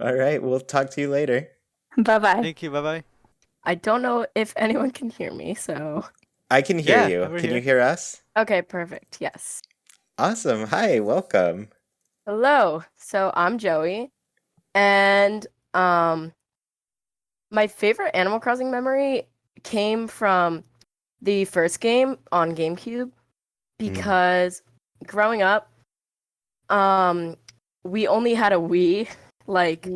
All right, we'll talk to you later. Bye-bye. Thank you. Bye-bye. I don't know if anyone can hear me, so. I can hear you. we're Can here. you hear us? Okay, perfect. Yes. Awesome. Hi, welcome. Hello. So I'm Joey, and my favorite Animal Crossing memory came from the first game on GameCube, because growing up, we only had a Wii. Like,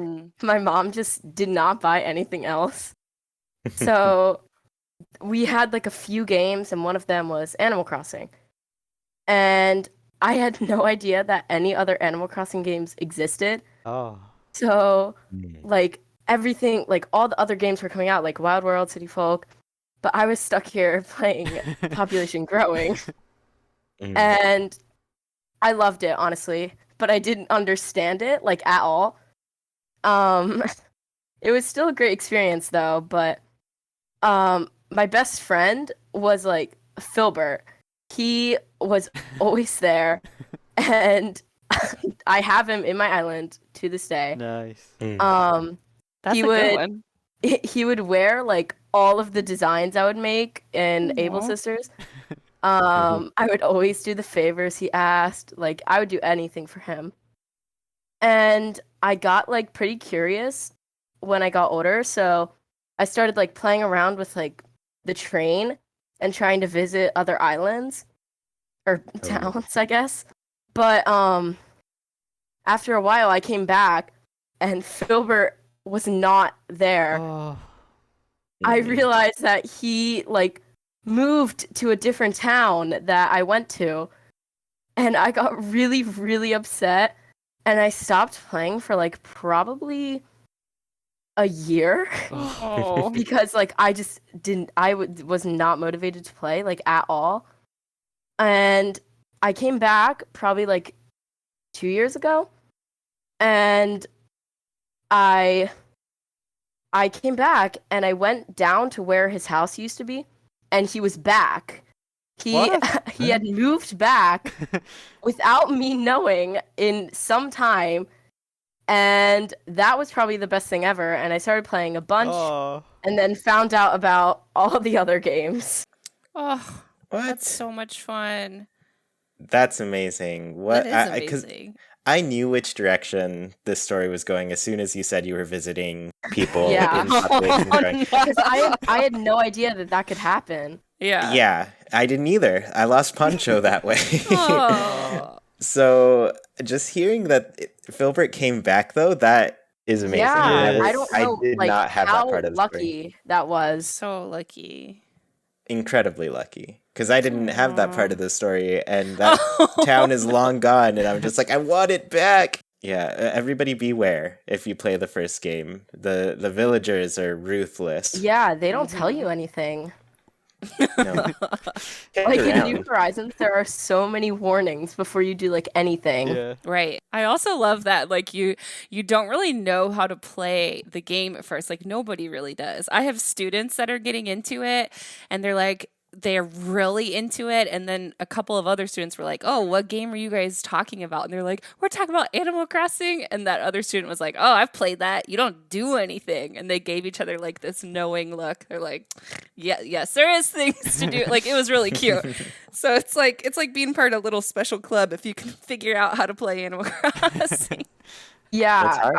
my mom just did not buy anything else. So we had like a few games, and one of them was Animal Crossing. And I had no idea that any other Animal Crossing games existed. Oh. So, like, everything, like, all the other games were coming out, like Wild World, City Folk. but I was stuck here playing Population Growing, Mm. and I loved it, honestly, but I didn't understand it, like, at all. It was still a great experience, though, but my best friend was, like, Filbert. He was always there, and I have him in my island to this day. Nice. That's He a good would one. he would wear like all of the designs I would make in Able Aw. Sisters. I would always do the favors he asked. Like I would do anything for him. And I got like pretty curious when I got older, so I started like playing around with like the train and trying to visit other islands or towns, I guess. But after a while I came back and Filbert was not there. Oh, I realized that he like moved to a different town that I went to, and I got really, really upset, and I stopped playing for like probably a year Oh. because like I just didn't, was not motivated to play like at all, and I came back probably like 2 years ago, and I came back and I went down to where his house used to be, and he was back. He What? he had moved back without me knowing in some time, and that was probably the best thing ever. And I started playing a bunch, Oh. and then found out about all the other games. Oh, What? that's so much fun. That's amazing. What? That is 'cause amazing. I knew which direction this story was going as soon as you said you were visiting people Yeah. in Population Growing. Because I had no idea that that could happen. Yeah. Yeah, I didn't either. I lost Poncho that way. Oh. So just hearing that Filbert came back, though, that is amazing. Yeah, Yes. I don't know I did like not have how that part of the story. lucky that was. So lucky. Incredibly lucky. Because I didn't have that part of the story, and that town is long gone, and I'm just like, I want it back. Yeah, everybody beware if you play the first game. The villagers are ruthless. Yeah, they don't tell you anything. No. Get Like in around. New Horizons, there are so many warnings before you do like anything. Yeah. Right. I also love that like you don't really know how to play the game at first. Like nobody really does. I have students that are getting into it and they're really into it, and then a couple of other students were like, "Oh, what game are you guys talking about?" And they're like, "We're talking about Animal Crossing." And that other student was like, "Oh, I've played that. You don't do anything." And they gave each other like this knowing look. They're like, "Yeah, yes, there is things to do." Like it was really cute. So it's like being part of a little special club if you can figure out how to play Animal Crossing. Yeah, That's hard.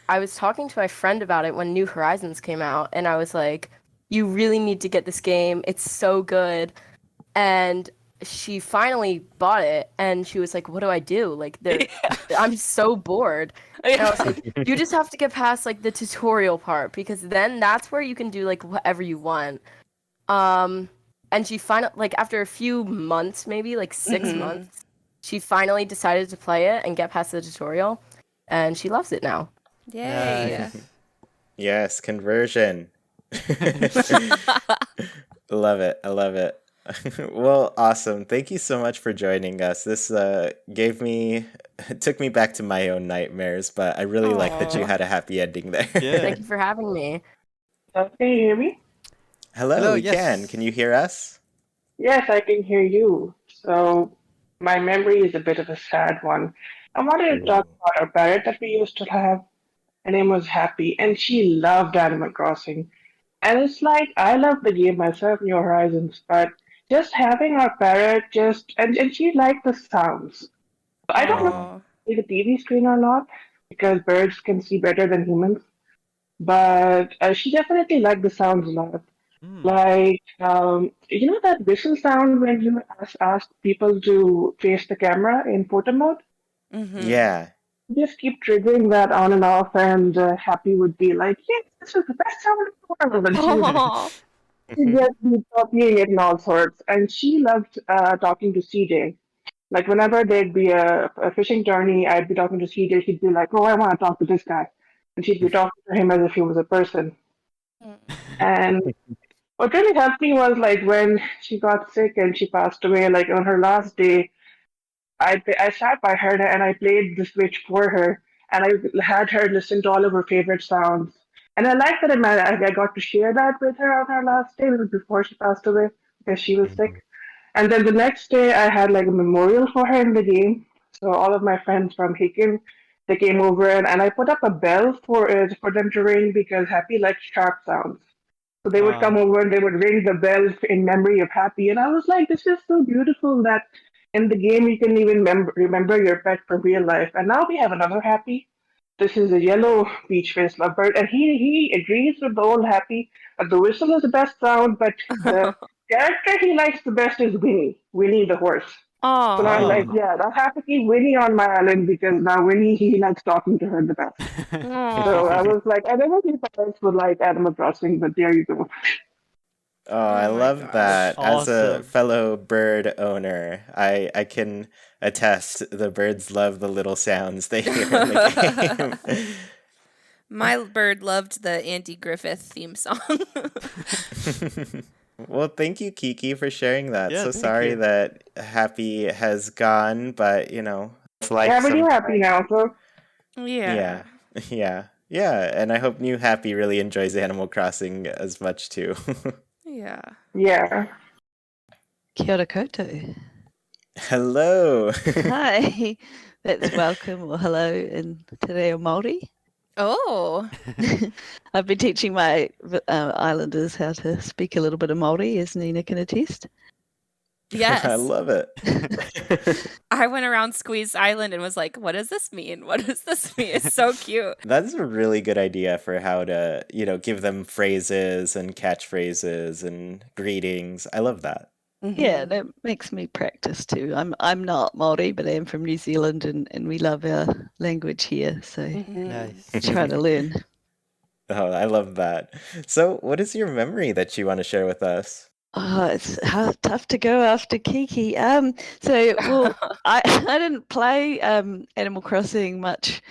I was talking to my friend about it when New Horizons came out, and I was like, "You really need to get this game. It's so good." And she finally bought it, and she was like, "What do I do? Like, I'm so bored." And I was like, "You just have to get past like the tutorial part, because then that's where you can do like whatever you want." And she finally, like after a few months, maybe like 6 months, she finally decided to play it and get past the tutorial, and she loves it now. Yay. Nice. Yes, conversion. Love it. I love it. Well, awesome. Thank you so much for joining us. This took me back to my own nightmares, but I really like that you Aw. had a happy ending there. Yeah. Thank you for having me. Can you hear me? Hello, we yes. can. Can you hear us? Yes, I can hear you. So, my memory is a bit of a sad one. I wanted to talk about our parrot that we used to have. Her name was Happy, and she loved Animal Crossing. And it's like, I love the game myself, New Horizons, but just having our parrot and she liked the sounds. So I don't know Aw. if it's the TV screen or not, because birds can see better than humans. But she definitely liked the sounds a lot. Like, you know that whistle sound when you ask people to face the camera in photo mode? Mhm. Yeah. Just keep triggering that on and off, and Happy would be like, "Yes, this is the best sound in the world." And Aw. she'd just be copying it and all sorts. And she loved talking to CJ. Like, whenever there'd be a fishing tourney, I'd be talking to CJ. She'd be like, "Oh, I want to talk to this guy." And she'd be talking to him as if he was a person. And What really helped me was like when she got sick and she passed away, like on her last day, I sat by her and I played the Switch for her, and I had her listen to all of her favorite sounds. And I like that I got to share that with her on her last day before she passed away because she was sick. Mhm. And then the next day, I had like a memorial for her in the game. So all of my friends from Haken, they came over and I put up a bell for them to ring because Happy likes sharp sounds. So they would Oh, come over and they would ring the bell in memory of Happy. And I was like, this is so beautiful that in the game you can even remember your pet from real life. And now we have another Happy. This is a yellow peach-faced lovebird, and he agrees with the old Happy that the whistle is the best sound, but the character he likes the best is Winnie, Winnie the horse. So now I'm Oh. like, oh. yeah, I'll have to keep Winnie on my island because now Winnie, he likes talking to her the best. So I Oh. was like, I never think parents would like Animal Crossing, but there you go. Oh, I Oh my love gosh. that. As a Awesome. fellow bird owner, I can attest the birds love the little sounds they hear in the game. My bird loved the Andy Griffith theme song. Well, thank you, Kiki, for sharing that. Yeah, So thank sorry you. that Happy has gone, but it's life Yeah, but you're happy sometimes. now, so Yeah. Yeah, yeah. And I hope new Happy really enjoys Animal Crossing as much too. Yeah. yeah. Kia ora koutou. Hello. Hi, that's welcome or hello in Te Reo Māori. Oh. I've been teaching my islanders how to speak a little bit of Māori, as Nina can attest. I Yes. love it. I went around Squeeze Island and was like, what does this mean? What does this mean? It's so cute. That's a really good idea for how to, give them phrases and catchphrases and greetings. I love that. Yeah, Mhm. that makes me practice too. I'm not Māori, but I am from New Zealand, and we love our language here, so Mhm. Nice. try to learn. Oh, I love that. So, what is your memory that you want to share with us? Oh, it's tough to go after Kiki. Well, I I didn't play Animal Crossing much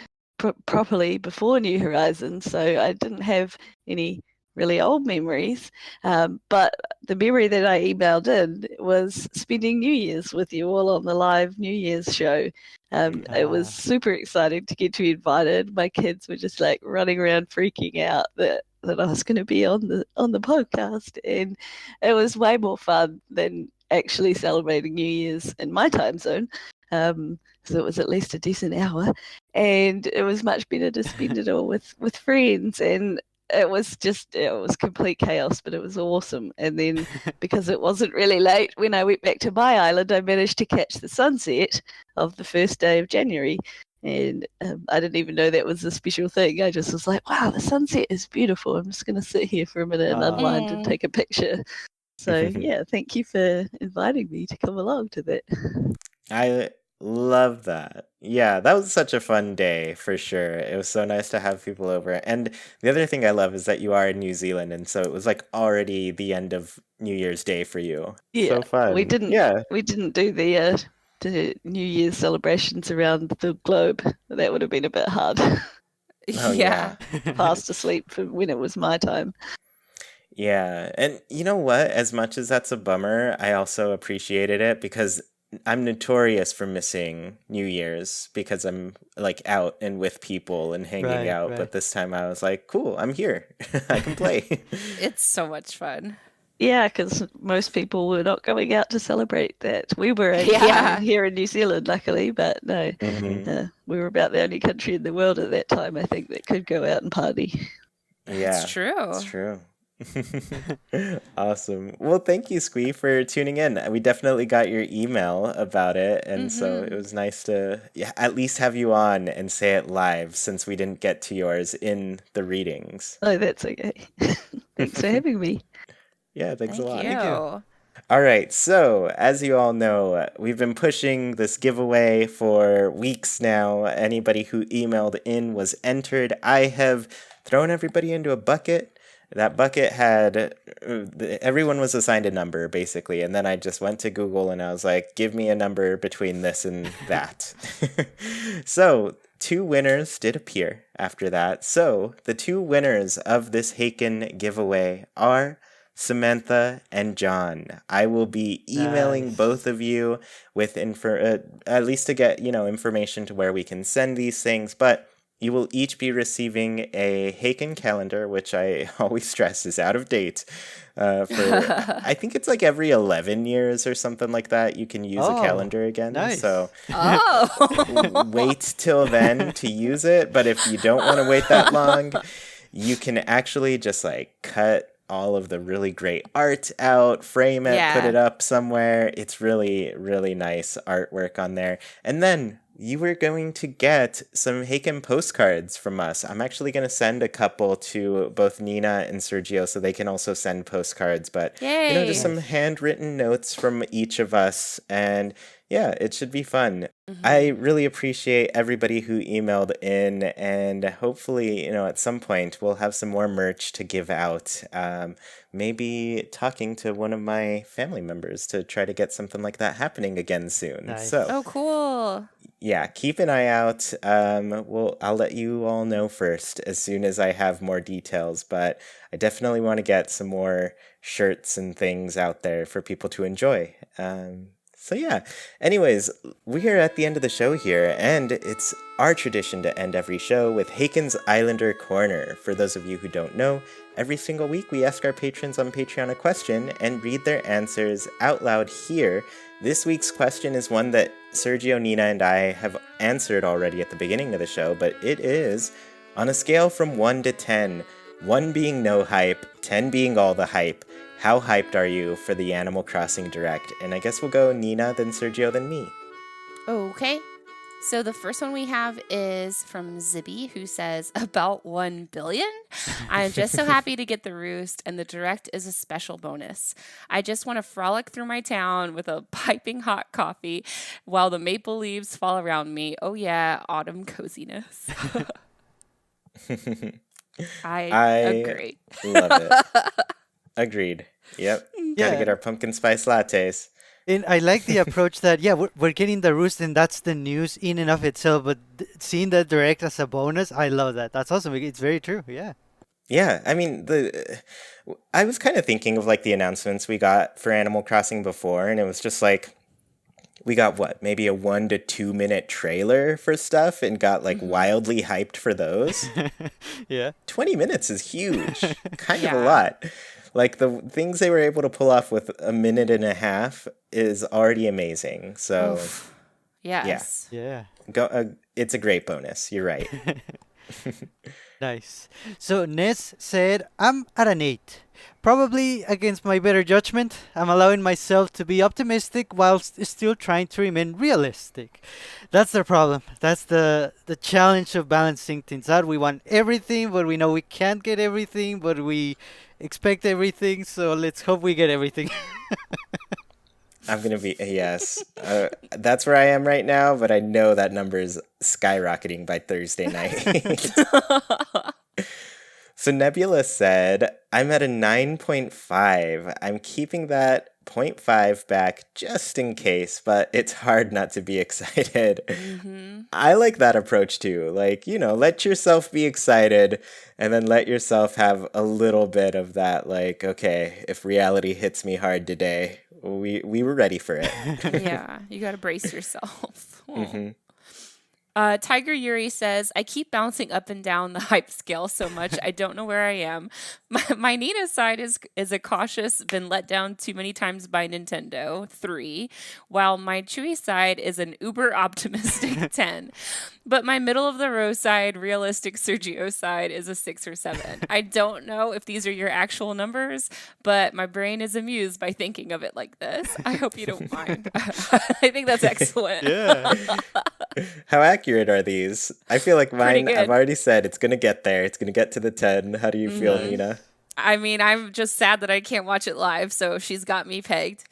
properly before New Horizons, so I didn't have any really old memories. But the memory that I emailed in was spending New Year's with you all on the live New Year's show. It was Ah, super exciting to get to be invited. My kids were just like running around freaking out that I was going to be on the podcast, and it was way more fun than actually celebrating New Year's in my time zone. So it was at least a decent hour, and it was much better to spend it all with friends. And it was complete chaos, but it was awesome. And then because it wasn't really late when I went back to my island, I managed to catch the sunset of the first day of January. And I didn't even know that was a special thing. I just was like, wow, the sunset is beautiful. I'm just going to sit here for a minute and unwind and Mm. take a picture. So, yeah, thank you for inviting me to come along to that. I love that. Yeah, that was such a fun day for sure. It was so nice to have people over. And the other thing I love is that you are in New Zealand, and so it was like already the end of New Year's Day for you. Yeah, So fun. Yeah. we didn't do the New Year's celebrations around the globe. That would have been a bit hard. Oh, Yeah. yeah. Fast asleep for when it was my time. Yeah, and you know what? As much as that's a bummer, I also appreciated it because I'm notorious for missing New Year's because I'm like out and with people and hanging right, out. right. But this time I was like, cool, I'm here. I can play. It's so much fun. Yeah, because most people were not going out to celebrate that. We were Yeah. here in New Zealand, luckily, but no, Mhm. we were about the only country in the world at that time, I think, that could go out and party. It's Yeah, it's true. true. Awesome. Well, thank you, Squee, for tuning in. We definitely got your email about it, and so it Mhm. was nice to at least have you on and say it live since we didn't get to yours in the readings. Oh, that's okay. Thanks for having me. Yeah, thanks a Thank lot. Thank you. you. All right, so as you all know, we've been pushing this giveaway for weeks now. Anybody who emailed in was entered. I have thrown everybody into a bucket. That bucket had everyone was assigned a number basically, and then I just went to Google and I was like, give me a number between this and that. So, two winners did appear after that. So, the two winners of this Haken giveaway are Samantha, and John. I will be emailing both of you with at least to get, information to where we can send these things, but you will each be receiving a Haken calendar, which I always stress is out of date. I think it's like every 11 years or something like that, you can use a calendar again. Nice. So wait till then to use it. But if you don't want to wait that long, you can actually just like cut all of the really great art out, frame it, put it up somewhere. It's really, really nice artwork on there. And then you were going to get some Haken postcards from us. I'm actually going to send a couple to both Nina and Sergio so they can also send postcards. But, just some handwritten notes from each of us. And yeah, it should be fun. I really appreciate everybody who emailed in, and hopefully, at some point we'll have some more merch to give out. Maybe talking to one of my family members to try to get something like that happening again soon. Nice. Oh, cool. Yeah, keep an eye out. I'll let you all know first as soon as I have more details, but I definitely want to get some more shirts and things out there for people to enjoy. So yeah, anyways, we are at the end of the show here, and it's our tradition to end every show with Haken's Islander Corner. For those of you who don't know, every single week we ask our patrons on Patreon a question and read their answers out loud here. This week's question is one that Sergio, Nina, and I have answered already at the beginning of the show, but it is, on a scale from 1 to 10, 1 being no hype, 10 being all the hype, how hyped are you for the Animal Crossing Direct? And I guess we'll go Nina, then Sergio, then me. Okay. So the first one we have is from Zibby, who says, about 1 billion? I'm just so happy to get the roost, and the Direct is a special bonus. I just want to frolic through my town with a piping hot coffee while the maple leaves fall around me. Oh yeah, autumn coziness. I agree. Love it. Agreed. Yep. Gotta get our pumpkin spice lattes. And I like the approach that, we're getting the roost, and that's the news in and of itself. But seeing that Direct as a bonus, I love that. That's awesome. It's very true. Yeah. Yeah. I mean, I was kind of thinking of like the announcements we got for Animal Crossing before, and it was just like, we got maybe a 1 to 2 minute trailer for stuff and got like wildly hyped for those. Yeah. 20 minutes is huge. Kind of a lot. Like the things they were able to pull off with a minute and a half is already amazing. So, yes. Yeah. It's a great bonus. You're right. Nice. So Ness said, I'm at an 8. Probably against my better judgment. I'm allowing myself to be optimistic while still trying to remain realistic. That's the problem. That's the challenge of balancing things out. We want everything, but we know we can't get everything, but we expect everything, so let's hope we get everything. I'm going to be, yes. That's where I am right now, but I know that number is skyrocketing by Thursday night. So Nebula said, I'm at a 9.5. I'm keeping that 0.5 back just in case, but it's hard not to be excited. I like that approach too. Like, let yourself be excited and then let yourself have a little bit of that, like, okay, if reality hits me hard today, we were ready for it. Yeah, you got to brace yourself. Tiger Yuri says, I keep bouncing up and down the hype scale so much, I don't know where I am. My Nina side is a cautious, been let down too many times by Nintendo, 3, while my Chuy side is an uber optimistic 10. But my middle of the row side, realistic Sergio side is a 6 or 7. I don't know if these are your actual numbers, but my brain is amused by thinking of it like this. I hope you don't mind. I think that's excellent. Yeah. How accurate are these? I feel like mine, I've already said it's going to get there. It's going to get to the 10. How do you feel, Nina? I mean, I'm just sad that I can't watch it live, so she's got me pegged.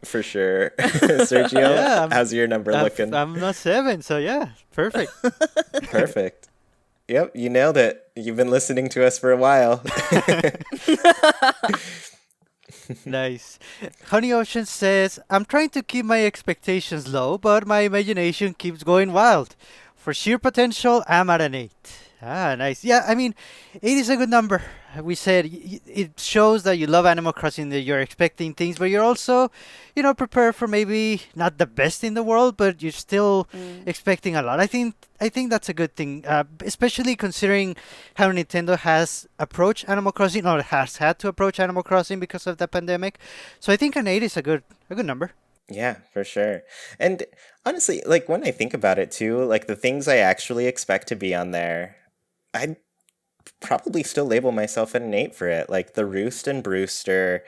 For sure. Sergio, how's your number looking? I'm not 7, so yeah, perfect. Perfect. Yep, you nailed it. You've been listening to us for a while. Nice. Honey Ocean says, I'm trying to keep my expectations low, but my imagination keeps going wild. For sheer potential, I'm at an 8. Ah, nice. Yeah, I mean, 8 is a good number. We said it shows that you love Animal Crossing, that you're expecting things, but you're also, prepared for maybe not the best in the world, but you're still expecting a lot. I think that's a good thing, especially considering how Nintendo has approached Animal Crossing or has had to approach Animal Crossing because of the pandemic. So I think an 8 is a good number. Yeah, for sure. And honestly, like when I think about it too, like the things I actually expect to be on there, I'd probably still label myself at an 8 for it. Like the Roost and Brewster,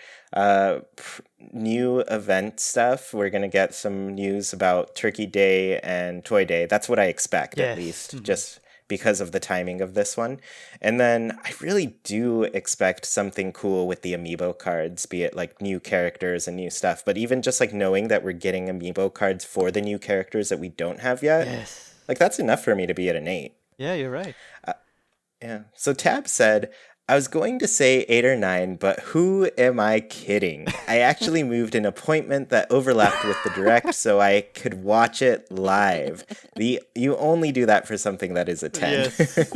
new event stuff. We're gonna get some news about Turkey Day and Toy Day. That's what I expect, at Yes. least, just because of the timing of this one. And then I really do expect something cool with the amiibo cards, be it like new characters and new stuff. But even just like knowing that we're getting amiibo cards for the new characters that we don't have yet, Yes. like that's enough for me to be at an 8. Yeah, you're right. Yeah. So Tab said, I was going to say 8 or 9, but who am I kidding? I actually moved an appointment that overlapped with the direct so I could watch it live. You only do that for something that is a 10. Yes.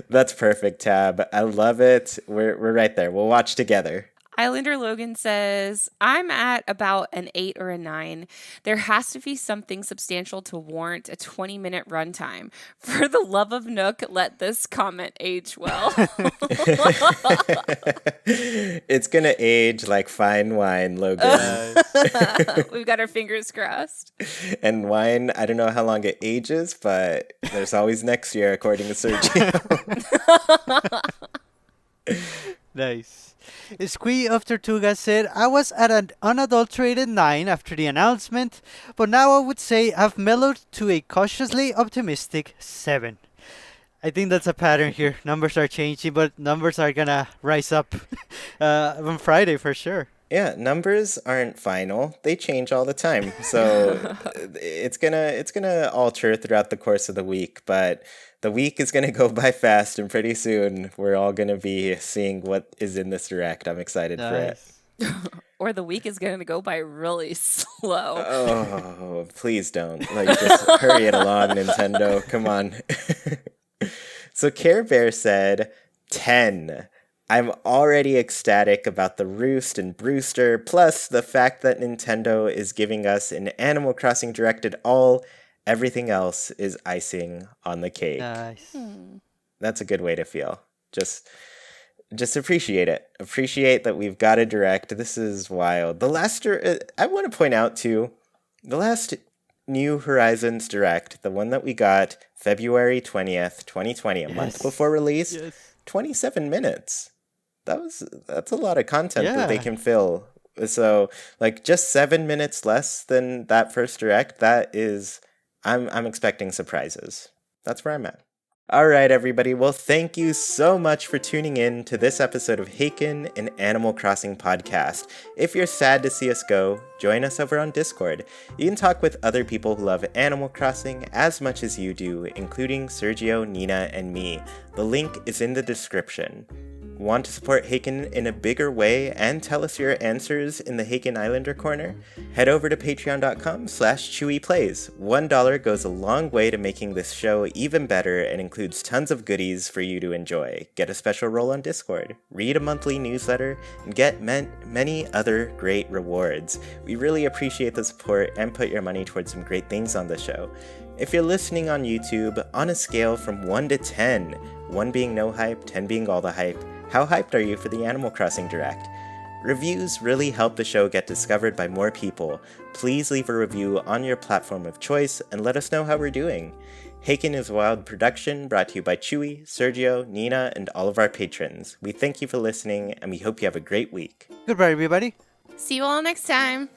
That's perfect, Tab. I love it. We're right there. We'll watch together. Islander Logan says, I'm at about an 8 or a 9. There has to be something substantial to warrant a 20-minute runtime. For the love of Nook, let this comment age well. It's going to age like fine wine, Logan. We've got our fingers crossed. And wine, I don't know how long it ages, but there's always next year, according to Sergio. Nice. Squee of Tortuga said, I was at an unadulterated 9 after the announcement, but now I would say I've mellowed to a cautiously optimistic 7. I think that's a pattern here. Numbers are changing, but numbers are gonna rise up on Friday for sure. Yeah, numbers aren't final. They change all the time. So it's gonna alter throughout the course of the week, but the week is gonna go by fast, and pretty soon we're all gonna be seeing what is in this direct. I'm excited for it. Or the week is going to go by really slow. Oh, please don't. Like, just hurry it along, Nintendo. Come on. So Care Bear said 10. I'm already ecstatic about the Roost and Brewster, plus the fact that Nintendo is giving us an Animal Crossing Direct at all. Everything else is icing on the cake. Nice. That's a good way to feel. Just appreciate it. Appreciate that we've got a Direct. This is wild. I want to point out, too, the last New Horizons Direct, the one that we got February 20th, 2020, a month before release, 27 minutes. That's a lot of content that they can fill. So, like, just 7 minutes less than that first Direct, I'm expecting surprises. That's where I'm at. All right, everybody. Well, thank you so much for tuning in to this episode of Haken, an Animal Crossing podcast. If you're sad to see us go, join us over on Discord. You can talk with other people who love Animal Crossing as much as you do, including Sergio, Nina, and me. The link is in the description. Want to support Haken in a bigger way and tell us your answers in the Haken Islander Corner? Head over to patreon.com/ChuyPlays. $1 goes a long way to making this show even better and includes tons of goodies for you to enjoy. Get a special role on Discord, read a monthly newsletter, and get many other great rewards. We really appreciate the support and put your money towards some great things on the show. If you're listening on YouTube, on a scale from 1 to 10, 1 being no hype, 10 being all the hype, how hyped are you for the Animal Crossing Direct? Reviews really help the show get discovered by more people. Please leave a review on your platform of choice and let us know how we're doing. Haken is a Wild production brought to you by Chuy, Sergio, Nina, and all of our patrons. We thank you for listening, and we hope you have a great week. Goodbye, everybody. See you all next time.